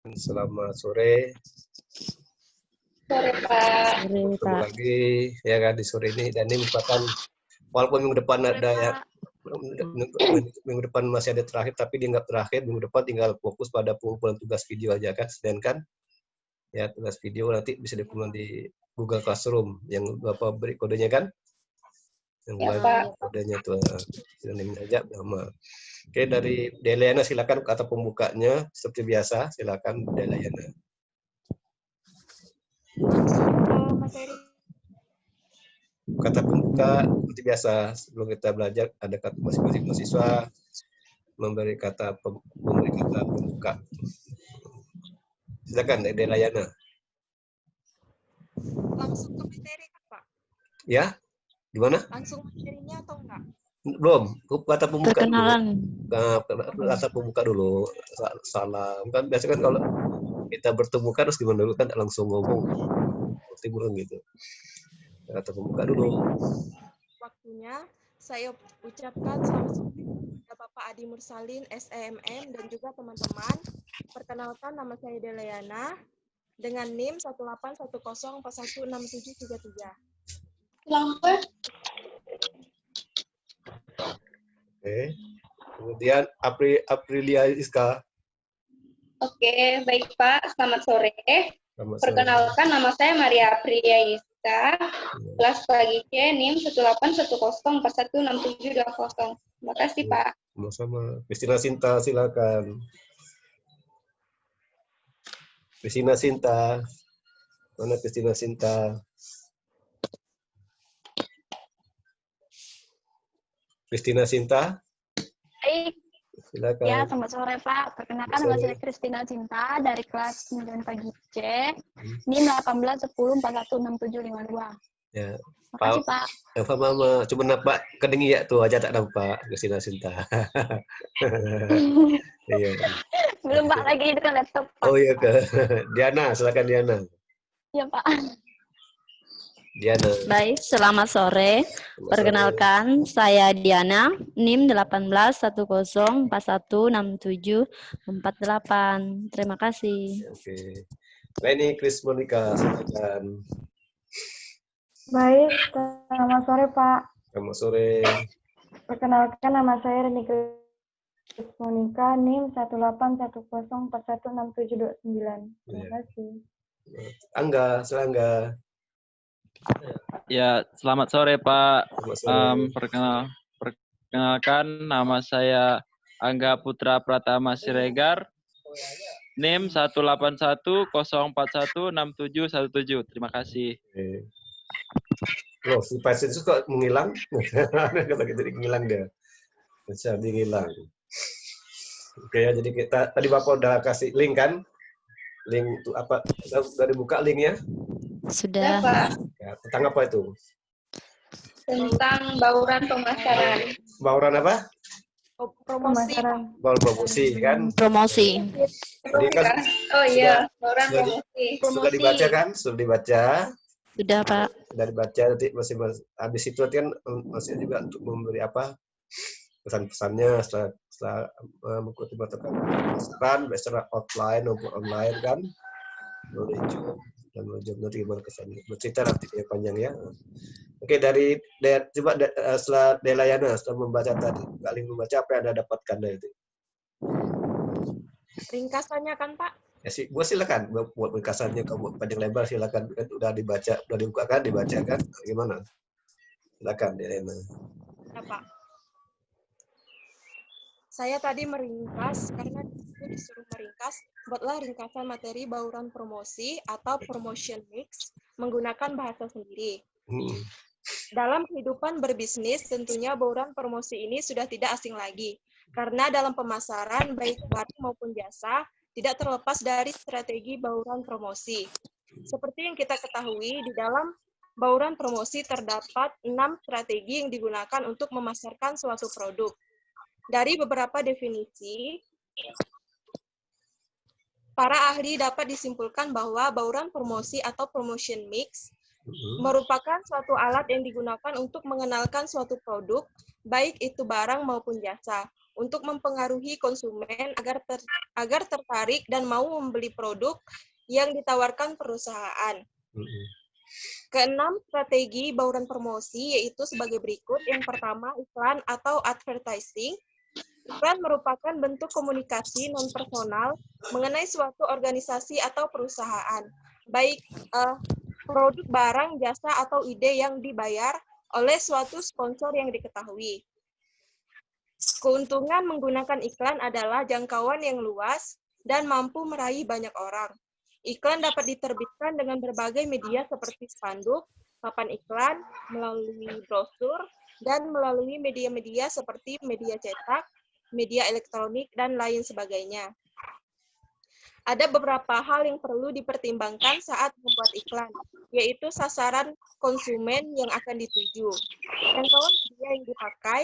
Selamat sore. Sore, Pak. Ketemu lagi ya kan di sore ini, dan ini merupakan walaupun minggu depan ada ya, minggu depan masih ada terakhir, tapi dianggap terakhir. Minggu depan tinggal fokus pada pengumpulan tugas video aja kan, Senin kan ya, tugas video nanti bisa dikumpulkan di Google Classroom yang Bapak beri kodenya kan, yang Ya, Pak. kodenya tuh ini aja sama. Oke, dari Deliana silakan kata pembukanya seperti biasa, silakan Deliana. Materi. Kata pembuka seperti biasa, sebelum kita belajar ada kata masing-masing mahasiswa memberi kata pembuka. Silakan Delayana. Langsung ke materi, Pak? Ya, gimana? Langsung materinya atau enggak? Belum, kata pembuka perkenalan dulu. Kata pembuka dulu. Salam. Kan biasa kan kalau kita bertemu kan harus gimana dulu kan, langsung ngomong. Seperti burung gitu. Kata pembuka dulu. Waktunya saya ucapkan selamat sore kepada Bapak Adi Mursalin, SEMM, dan juga teman-teman. Perkenalkan, nama saya Delayana dengan NIM 181041673. Lambat. Oke. Kemudian Aprilia Iska. Oke, baik Pak. Selamat sore. Selamat sore. Perkenalkan, nama saya Maria Aprilia Iska. Kelas pagi C, NIM 18140416720. Terima kasih, Pak. Sama-sama. Kristina Sinta, silakan. Kristina Sinta. Mana Kristina Sinta? Kristina Sinta? Baik. Silakan. Ya, selamat sore Pak. Perkenalkan nama saya Kristina Cinta dari kelas 9 pagi C. NIM 1810416752. Ya. Makasih Pak. Apa Mama? Cuma nampak kedengi ya tuh aja, tak nampak Kristina Sinta. Iya. Belum Pak, lagi itu kan laptop Pak. Oh iya ke Diana, silakan Diana. Iya Pak. Diana. Baik, selamat sore. Perkenalkan, saya Diana, NIM 1810416748. Terima kasih. Oke. Leni Kris Monika, silakan. Baik, selamat sore Pak. Selamat sore. Perkenalkan, nama saya Reni Kris Monika, NIM 18104167299. Terima kasih. Angga, Selangga. Ya, selamat sore Pak. Selamat sore. Perkenalkan, nama saya Angga Putra Pratama Siregar, NIM 18104167117. Terima kasih. Loh, si pasien itu kok menghilang? Kalau gitu menghilang dia. Bisa menghilang. Oke ya, jadi kita tadi Bapak udah kasih link kan? Link itu apa? Sudah dibuka linknya? Sudah. Pak. Ya, tentang apa itu? Tentang bauran pemasaran. Bauran apa? Promosi. Bauran promosi kan? Promosi. Tadi kan Oh iya, bauran promosi. sudah dibaca kan? Sudah dibaca. Sudah Pak. Sudah dibaca, nanti masih habis itu kan masih juga untuk memberi apa? Pesan-pesannya setelah mengikuti mata pelajaran secara offline maupun online kan, dan nanti gimana kesannya bercerita nanti yang panjang ya. Oke, coba setelah Delayana setelah membaca tadi, kali membaca apa yang Anda dapatkan dari itu? Ringkasannya kan Pak? Ya sih, gua silakan buat ringkasannya, kamu panjang lebar silakan, kan udah dibaca, udah dibuka kan, dibaca kan, gimana? Silakan Delayana. Ya Pak. Saya tadi meringkas karena disuruh meringkas, buatlah ringkasan materi bauran promosi atau promotion mix menggunakan bahasa sendiri. Dalam kehidupan berbisnis, tentunya bauran promosi ini sudah tidak asing lagi. Karena dalam pemasaran, baik barang maupun jasa, tidak terlepas dari strategi bauran promosi. Seperti yang kita ketahui, di dalam bauran promosi terdapat 6 strategi yang digunakan untuk memasarkan suatu produk. Dari beberapa definisi, para ahli dapat disimpulkan bahwa bauran promosi atau promotion mix merupakan suatu alat yang digunakan untuk mengenalkan suatu produk, baik itu barang maupun jasa, untuk mempengaruhi konsumen agar tertarik dan mau membeli produk yang ditawarkan perusahaan. Keenam, strategi bauran promosi yaitu sebagai berikut. Yang pertama, iklan atau advertising. Iklan merupakan bentuk komunikasi non-personal mengenai suatu organisasi atau perusahaan, baik produk, barang, jasa, atau ide yang dibayar oleh suatu sponsor yang diketahui. Keuntungan menggunakan iklan adalah jangkauan yang luas dan mampu meraih banyak orang. Iklan dapat diterbitkan dengan berbagai media seperti spanduk, papan iklan, melalui brosur, dan melalui media-media seperti media cetak, media elektronik, dan lain sebagainya. Ada beberapa hal yang perlu dipertimbangkan saat membuat iklan, yaitu sasaran konsumen yang akan dituju, jangkauan media yang dipakai,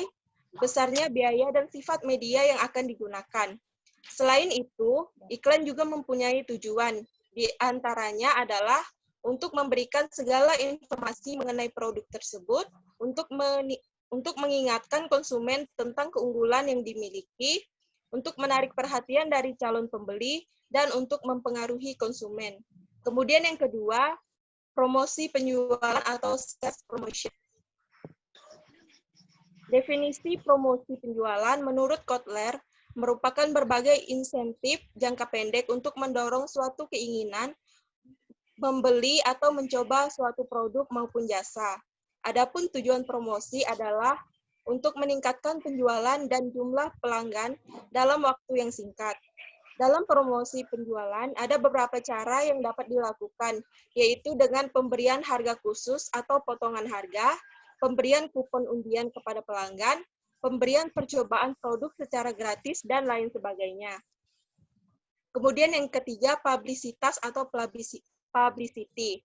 besarnya biaya dan sifat media yang akan digunakan. Selain itu, iklan juga mempunyai tujuan, di antaranya adalah untuk memberikan segala informasi mengenai produk tersebut, untuk mengingatkan konsumen tentang keunggulan yang dimiliki, untuk menarik perhatian dari calon pembeli, dan untuk mempengaruhi konsumen. Kemudian yang kedua, promosi penjualan atau sales promotion. Definisi promosi penjualan menurut Kotler merupakan berbagai insentif jangka pendek untuk mendorong suatu keinginan membeli atau mencoba suatu produk maupun jasa. Adapun tujuan promosi adalah untuk meningkatkan penjualan dan jumlah pelanggan dalam waktu yang singkat. Dalam promosi penjualan, ada beberapa cara yang dapat dilakukan, yaitu dengan pemberian harga khusus atau potongan harga, pemberian kupon undian kepada pelanggan, pemberian percobaan produk secara gratis, dan lain sebagainya. Kemudian yang ketiga, publisitas atau publicity.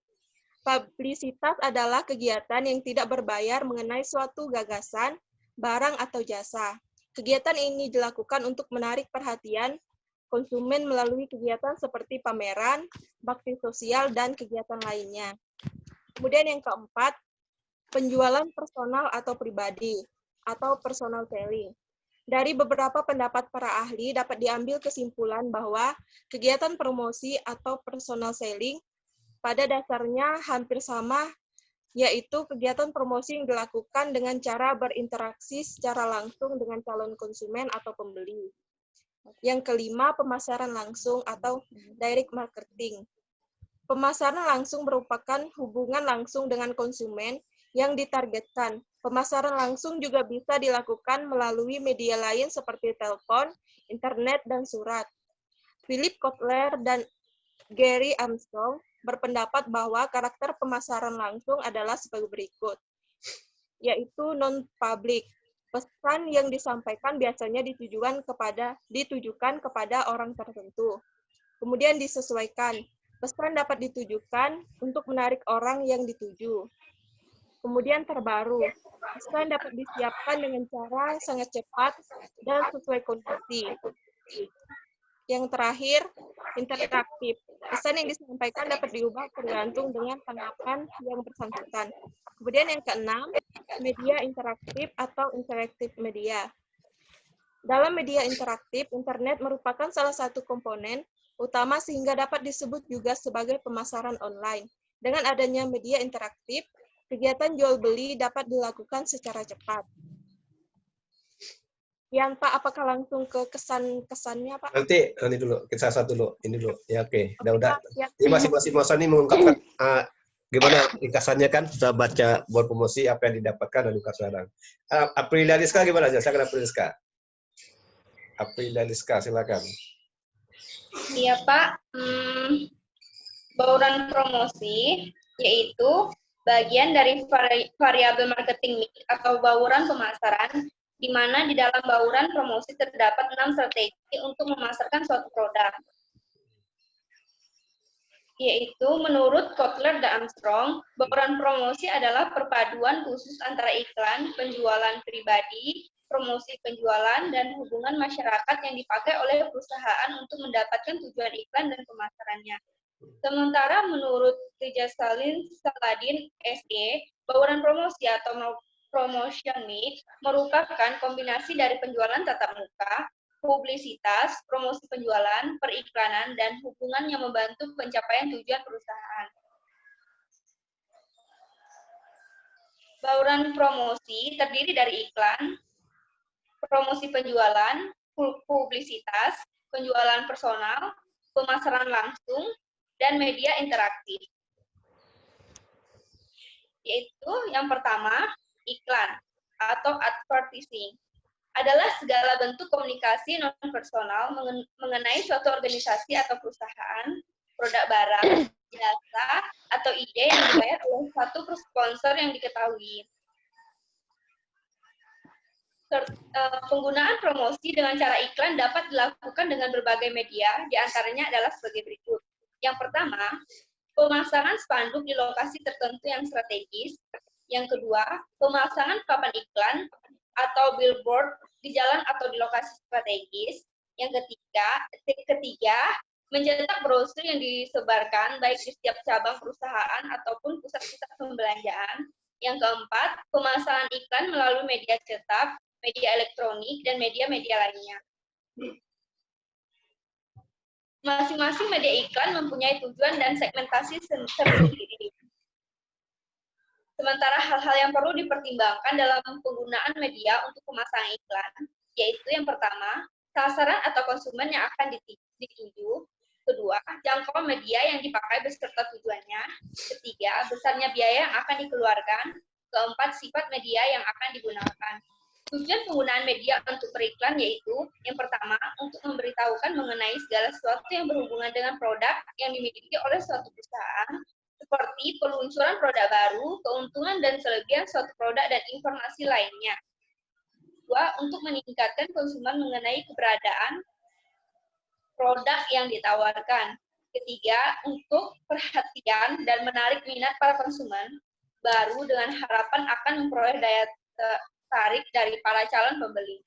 Publisitas adalah kegiatan yang tidak berbayar mengenai suatu gagasan, barang, atau jasa. Kegiatan ini dilakukan untuk menarik perhatian konsumen melalui kegiatan seperti pameran, bakti sosial, dan kegiatan lainnya. Kemudian yang keempat, penjualan personal atau pribadi, atau personal selling. Dari beberapa pendapat para ahli dapat diambil kesimpulan bahwa kegiatan promosi atau personal selling pada dasarnya hampir sama, yaitu kegiatan promosi yang dilakukan dengan cara berinteraksi secara langsung dengan calon konsumen atau pembeli. Yang kelima, pemasaran langsung atau direct marketing. Pemasaran langsung merupakan hubungan langsung dengan konsumen yang ditargetkan. Pemasaran langsung juga bisa dilakukan melalui media lain seperti telepon, internet, dan surat. Philip Kotler dan Gary Armstrong berpendapat bahwa karakter pemasaran langsung adalah sebagai berikut, yaitu non-public. Pesan yang disampaikan biasanya ditujukan kepada orang tertentu. Kemudian disesuaikan. Pesan dapat ditujukan untuk menarik orang yang dituju. Kemudian terbaru. Pesan dapat disiapkan dengan cara sangat cepat dan sesuai kondisi. Yang terakhir, interaktif. Pesan yang disampaikan dapat diubah tergantung dengan tanggapan yang bersangkutan. Kemudian yang keenam, media interaktif atau interactive media. Dalam media interaktif, internet merupakan salah satu komponen utama sehingga dapat disebut juga sebagai pemasaran online. Dengan adanya media interaktif, kegiatan jual-beli dapat dilakukan secara cepat. Yan, Pak, apakah langsung ke kesan-kesannya, Pak? Nanti dulu, kita satu dulu, ini dulu. Ya oke, udah. Ya. Ini masing-masing Mas Sani mengungkapkan gimana ringkasannya kan, sudah baca buat promosi apa yang didapatkan dan bukan sekarang. Aprilia Rizka gimana? Silakan Aprilia Rizka. Aprilia Rizka, silakan. Iya Pak, bauran promosi yaitu bagian dari variabel marketing mix atau bauran pemasaran, di mana di dalam bauran promosi terdapat 6 strategi untuk memasarkan suatu produk. Yaitu menurut Kotler dan Armstrong, bauran promosi adalah perpaduan khusus antara iklan, penjualan pribadi, promosi penjualan, dan hubungan masyarakat yang dipakai oleh perusahaan untuk mendapatkan tujuan iklan dan pemasarannya. Sementara menurut Saladin SE, bauran promosi atau promotion mix merupakan kombinasi dari penjualan tatap muka, publisitas, promosi penjualan, periklanan, dan hubungan yang membantu pencapaian tujuan perusahaan. Bauran promosi terdiri dari iklan, promosi penjualan, publisitas, penjualan personal, pemasaran langsung, dan media interaktif. Yaitu yang pertama, iklan atau advertising. Adalah segala bentuk komunikasi non-personal mengenai suatu organisasi atau perusahaan, produk barang, jasa, atau ide yang dibayar oleh satu sponsor yang diketahui. Penggunaan promosi dengan cara iklan dapat dilakukan dengan berbagai media, diantaranya adalah sebagai berikut. Yang pertama, pemasangan spanduk di lokasi tertentu yang strategis. Yang kedua, pemasangan papan iklan atau billboard di jalan atau di lokasi strategis. Yang ketiga, mencetak brosur yang disebarkan baik di setiap cabang perusahaan ataupun pusat-pusat pembelanjaan. Yang keempat, pemasangan iklan melalui media cetak, media elektronik, dan media-media lainnya. Masing-masing media iklan mempunyai tujuan dan segmentasi sendiri. Sementara hal-hal yang perlu dipertimbangkan dalam penggunaan media untuk pemasangan iklan, yaitu yang pertama, sasaran atau konsumen yang akan dituju. Kedua, jangkauan media yang dipakai beserta tujuannya. Ketiga, besarnya biaya yang akan dikeluarkan. Keempat, sifat media yang akan digunakan. Tujuan penggunaan media untuk beriklan yaitu, yang pertama, untuk memberitahukan mengenai segala sesuatu yang berhubungan dengan produk yang dimiliki oleh suatu perusahaan, seperti peluncuran produk baru, keuntungan dan kelebihan suatu produk, dan informasi lainnya. Dua, untuk meningkatkan konsumen mengenai keberadaan produk yang ditawarkan. Ketiga, untuk perhatian dan menarik minat para konsumen baru dengan harapan akan memperoleh daya tarik dari para calon pembeli.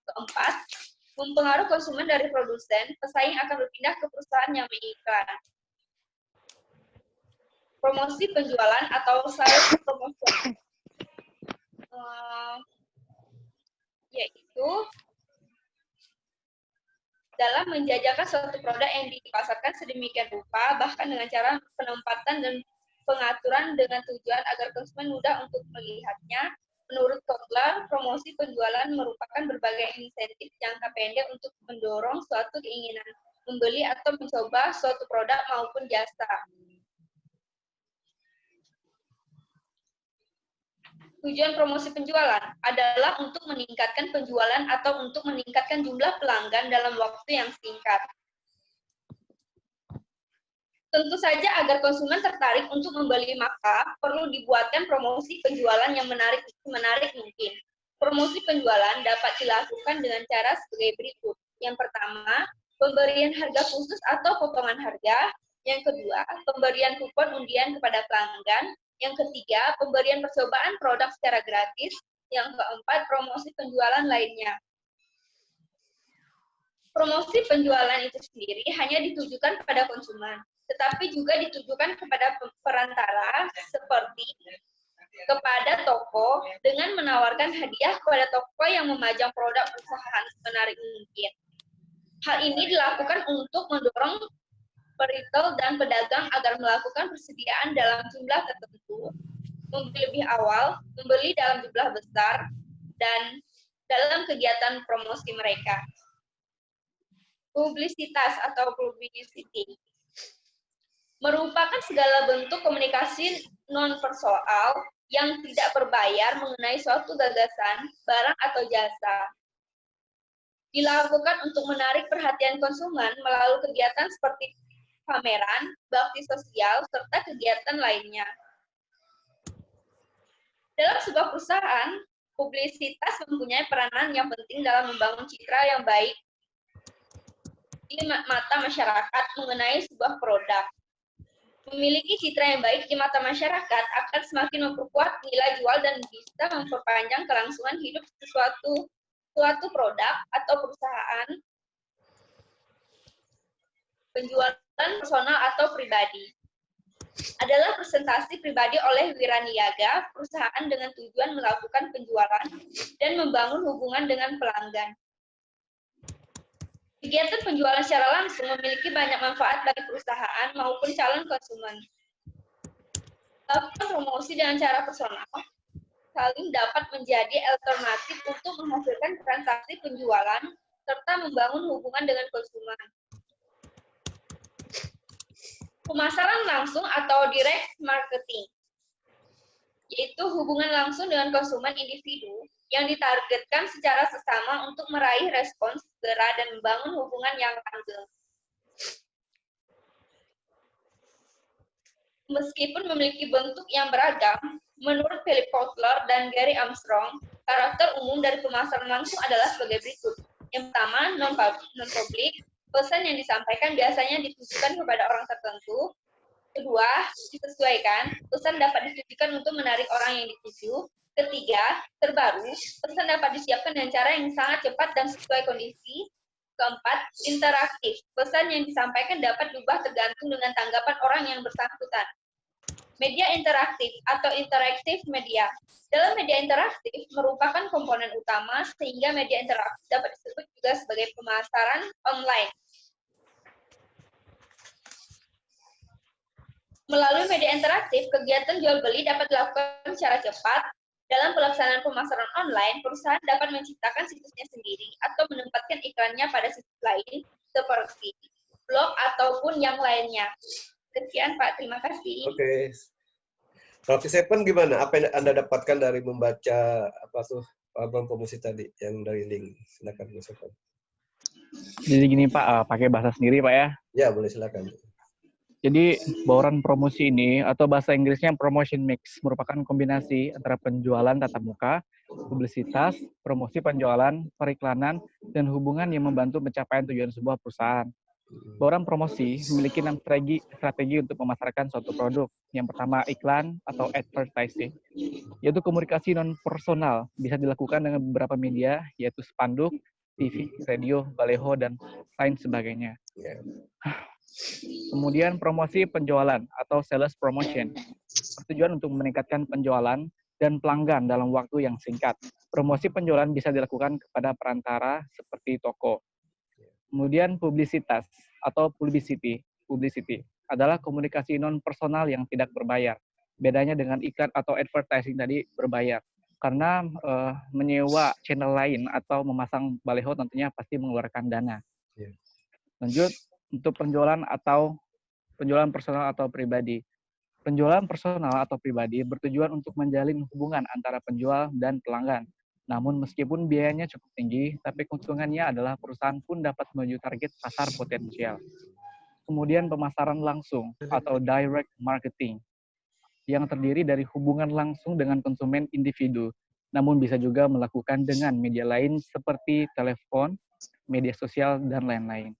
Keempat, mempengaruhi konsumen dari produsen, pesaing akan berpindah ke perusahaan yang mengiklan. Promosi penjualan atau sales promotion, yaitu dalam menjajakan suatu produk yang dipasarkan sedemikian rupa, bahkan dengan cara penempatan dan pengaturan dengan tujuan agar konsumen mudah untuk melihatnya. Menurut Kotler, promosi penjualan merupakan berbagai insentif jangka pendek untuk mendorong suatu keinginan membeli atau mencoba suatu produk maupun jasa. Tujuan promosi penjualan adalah untuk meningkatkan penjualan atau untuk meningkatkan jumlah pelanggan dalam waktu yang singkat. Tentu saja agar konsumen tertarik untuk membeli, maka perlu dibuatkan promosi penjualan yang menarik mungkin. Promosi penjualan dapat dilakukan dengan cara sebagai berikut. Yang pertama, pemberian harga khusus atau potongan harga. Yang kedua, pemberian kupon undian kepada pelanggan. Yang ketiga, pemberian percobaan produk secara gratis. Yang keempat, promosi penjualan lainnya. Promosi penjualan itu sendiri hanya ditujukan kepada konsumen, tetapi juga ditujukan kepada perantara seperti kepada toko dengan menawarkan hadiah kepada toko yang memajang produk perusahaan semenarik mungkin. Hal ini dilakukan untuk mendorong retail dan pedagang agar melakukan persediaan dalam jumlah tertentu, membeli lebih awal, membeli dalam jumlah besar, dan dalam kegiatan promosi mereka. Publisitas atau publicity merupakan segala bentuk komunikasi non-personal yang tidak berbayar mengenai suatu gagasan, barang, atau jasa. Dilakukan untuk menarik perhatian konsumen melalui kegiatan seperti pameran, bakti sosial, serta kegiatan lainnya. Dalam sebuah perusahaan, publisitas mempunyai peranan yang penting dalam membangun citra yang baik di mata masyarakat mengenai sebuah produk. Memiliki citra yang baik di mata masyarakat akan semakin memperkuat nilai jual dan bisa memperpanjang kelangsungan hidup suatu produk atau perusahaan, penjualan personal atau pribadi. adalah presentasi pribadi oleh wiraniaga perusahaan dengan tujuan melakukan penjualan dan membangun hubungan dengan pelanggan. Kegiatan penjualan secara langsung memiliki banyak manfaat bagi perusahaan maupun calon konsumen. Melakukan promosi dengan cara personal saling dapat menjadi alternatif untuk menghasilkan transaksi penjualan serta membangun hubungan dengan konsumen. Pemasaran langsung atau direct marketing, yaitu hubungan langsung dengan konsumen individu yang ditargetkan secara sesama untuk meraih respons segera dan membangun hubungan yang langgeng. Meskipun memiliki bentuk yang beragam, menurut Philip Kotler dan Gary Armstrong, karakter umum dari pemasaran langsung adalah sebagai berikut. Yang pertama, non-public. Pesan yang disampaikan biasanya ditujukan kepada orang tertentu. Kedua, disesuaikan. Pesan dapat ditujukan untuk menarik orang yang dituju. Ketiga, terbaru. Pesan dapat disiapkan dengan cara yang sangat cepat dan sesuai kondisi. Keempat, interaktif. Pesan yang disampaikan dapat diubah tergantung dengan tanggapan orang yang bersangkutan. Media interaktif atau interactive media. Dalam media interaktif merupakan komponen utama sehingga media interaktif dapat disebut juga sebagai pemasaran online. Melalui media interaktif, kegiatan jual beli dapat dilakukan secara cepat. Dalam pelaksanaan pemasaran online, perusahaan dapat menciptakan situsnya sendiri atau menempatkan iklannya pada situs lain seperti blog ataupun yang lainnya. Sekian Pak, terima kasih. Oke. Kalau Seven gimana? Apa yang Anda dapatkan dari membaca album promosi tadi yang dari link? Silakan Seven. Jadi gini Pak, pakai bahasa sendiri Pak ya? Ya, boleh silakan. Jadi bauran promosi ini atau bahasa Inggrisnya promotion mix merupakan kombinasi antara penjualan tatap muka, publisitas, promosi penjualan, periklanan, dan hubungan yang membantu pencapaian tujuan sebuah perusahaan. Bauran promosi memiliki 6 strategi untuk memasarkan suatu produk. Yang pertama iklan atau advertising, yaitu komunikasi non-personal, bisa dilakukan dengan beberapa media, yaitu spanduk, TV, radio, baleho, dan lain sebagainya. Kemudian promosi penjualan atau sales promotion, bertujuan untuk meningkatkan penjualan dan pelanggan dalam waktu yang singkat. Promosi penjualan bisa dilakukan kepada perantara seperti toko. Kemudian publisitas atau publicity adalah komunikasi non-personal yang tidak berbayar. Bedanya dengan iklan atau advertising tadi berbayar. Karena menyewa channel lain atau memasang baleho tentunya pasti mengeluarkan dana. Lanjut, untuk penjualan personal atau pribadi. Penjualan personal atau pribadi bertujuan untuk menjalin hubungan antara penjual dan pelanggan. Namun meskipun biayanya cukup tinggi, tapi keuntungannya adalah perusahaan pun dapat menuju target pasar potensial. Kemudian pemasaran langsung atau direct marketing, yang terdiri dari hubungan langsung dengan konsumen individu, namun bisa juga melakukan dengan media lain seperti telepon, media sosial, dan lain-lain.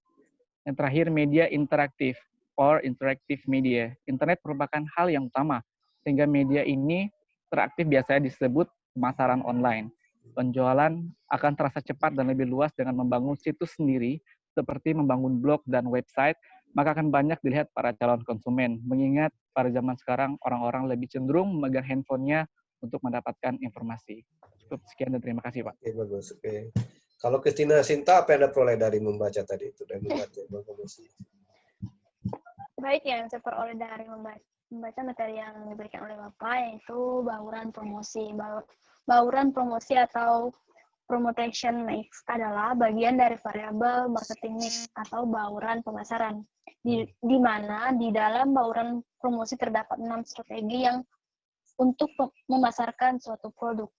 Yang terakhir, media interaktif or interactive media. Internet merupakan hal yang utama, sehingga media ini interaktif biasanya disebut pemasaran online. Penjualan akan terasa cepat dan lebih luas dengan membangun situs sendiri, seperti membangun blog dan website, maka akan banyak dilihat para calon konsumen. Mengingat pada zaman sekarang, orang-orang lebih cenderung memegang handphonenya untuk mendapatkan informasi. Cukup sekian dan terima kasih, Pak. Oke, bagus. Oke. Kalau Christina Sinta, apa yang Anda peroleh dari membaca tadi itu, dari membaca promosi? Baik, yang saya peroleh dari membaca materi yang diberikan oleh Bapak, yaitu bauran promosi. Bauran promosi atau promotion mix adalah bagian dari variabel marketing mix atau bauran pemasaran, di mana di dalam bauran promosi terdapat 6 strategi yang untuk memasarkan suatu produk.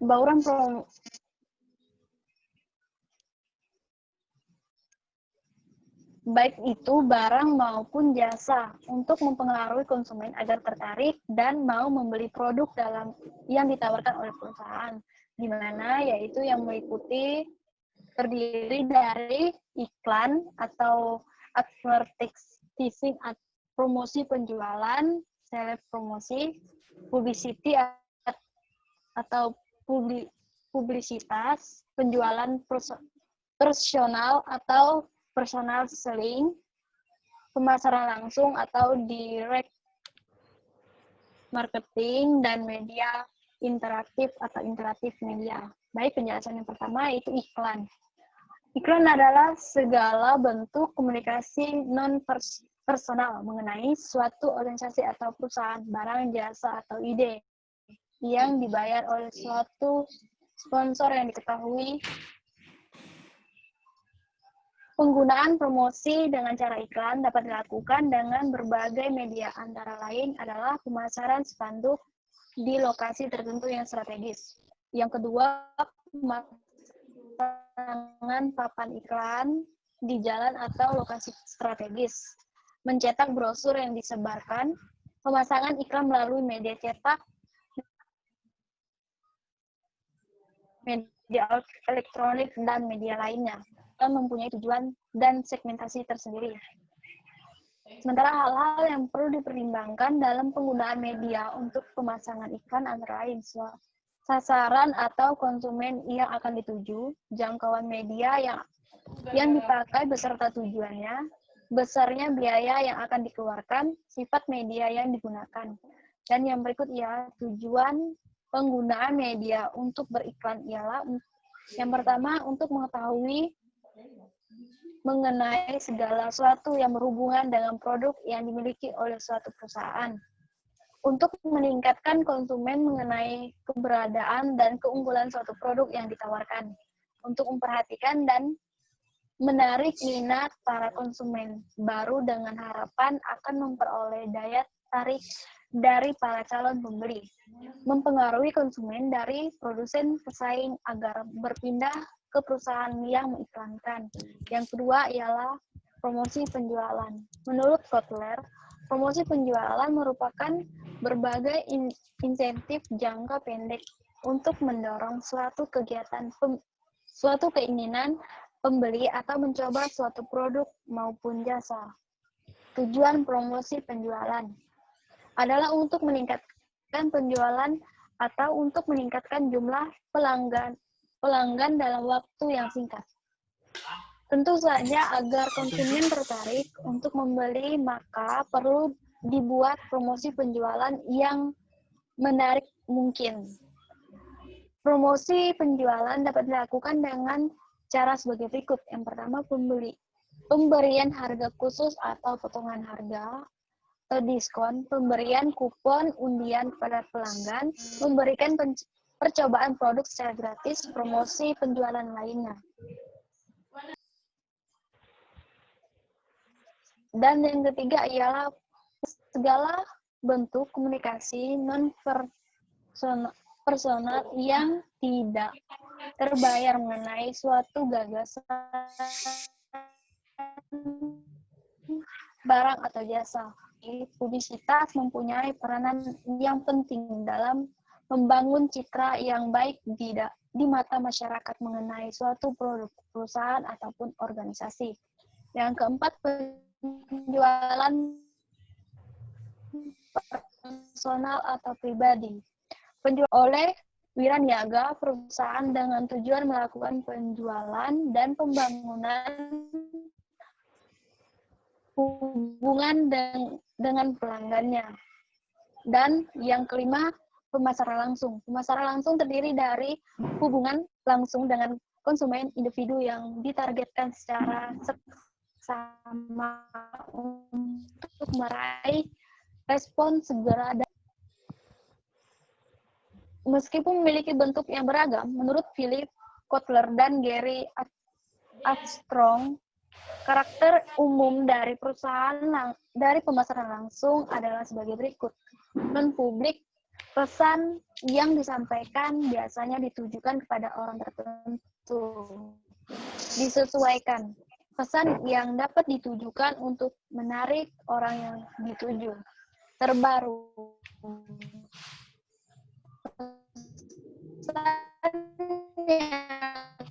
Bauran baik itu barang maupun jasa untuk mempengaruhi konsumen agar tertarik dan mau membeli produk yang ditawarkan oleh perusahaan, di mana yaitu yang meliputi terdiri dari iklan atau advertising, promosi penjualan, sales promosi, publicity atau publisitas, penjualan personal atau personal selling, pemasaran langsung atau direct marketing, dan media interaktif atau interaktif media. Baik, penjelasan yang pertama yaitu iklan. Iklan adalah segala bentuk komunikasi non-personal mengenai suatu organisasi atau perusahaan, barang, jasa, atau ide yang dibayar oleh suatu sponsor yang diketahui. Penggunaan promosi dengan cara iklan dapat dilakukan dengan berbagai media, antara lain adalah pemasaran spanduk di lokasi tertentu yang strategis. Yang kedua, pemasangan papan iklan di jalan atau lokasi strategis. Mencetak brosur yang disebarkan, pemasangan iklan melalui media cetak, media elektronik, dan media lainnya, dan mempunyai tujuan dan segmentasi tersendiri. Sementara hal-hal yang perlu dipertimbangkan dalam penggunaan media untuk pemasangan iklan antara lain sasaran atau konsumen yang akan dituju, jangkauan media yang dipakai beserta tujuannya, besarnya biaya yang akan dikeluarkan, sifat media yang digunakan. Dan yang berikut ialah tujuan penggunaan media untuk beriklan ialah yang pertama, untuk mengetahui mengenai segala sesuatu yang berhubungan dengan produk yang dimiliki oleh suatu perusahaan. Untuk meningkatkan konsumen mengenai keberadaan dan keunggulan suatu produk yang ditawarkan. Untuk memperhatikan dan menarik minat para konsumen baru dengan harapan akan memperoleh daya tarik dari para calon pembeli. Mempengaruhi konsumen dari produsen pesaing agar berpindah ke perusahaan yang mengiklankan. Yang kedua ialah promosi penjualan. Menurut Kotler, promosi penjualan merupakan berbagai insentif jangka pendek untuk mendorong suatu kegiatan, suatu keinginan pembeli atau mencoba suatu produk maupun jasa. Tujuan promosi penjualan adalah untuk meningkatkan penjualan atau untuk meningkatkan jumlah pelanggan dalam waktu yang singkat. Tentu saja agar konsumen tertarik untuk membeli, maka perlu dibuat promosi penjualan yang menarik mungkin. Promosi penjualan dapat dilakukan dengan cara sebagai berikut. Yang pertama, pemberian harga khusus atau potongan harga, atau diskon, pemberian kupon undian kepada pelanggan, memberikan percobaan produk secara gratis, promosi penjualan lainnya. Dan yang ketiga ialah segala bentuk komunikasi non-personal yang tidak terbayar mengenai suatu gagasan, barang atau jasa. Publisitas mempunyai peranan yang penting dalam membangun citra yang baik di mata masyarakat mengenai suatu produk, perusahaan, ataupun organisasi. Yang keempat, penjualan personal atau pribadi. Penjualan oleh wiraniaga perusahaan dengan tujuan melakukan penjualan dan pembangunan hubungan dengan pelanggannya. Dan yang kelima, pemasaran langsung. Pemasaran langsung terdiri dari hubungan langsung dengan konsumen individu yang ditargetkan secara sama untuk meraih respon segera. Meskipun memiliki bentuk yang beragam, menurut Philip Kotler dan Gary Armstrong, karakter umum dari pemasaran langsung adalah sebagai berikut. Non-publik, pesan yang disampaikan biasanya ditujukan kepada orang tertentu. Disesuaikan. Pesan yang dapat ditujukan untuk menarik orang yang dituju. Terbaru. Pesan yang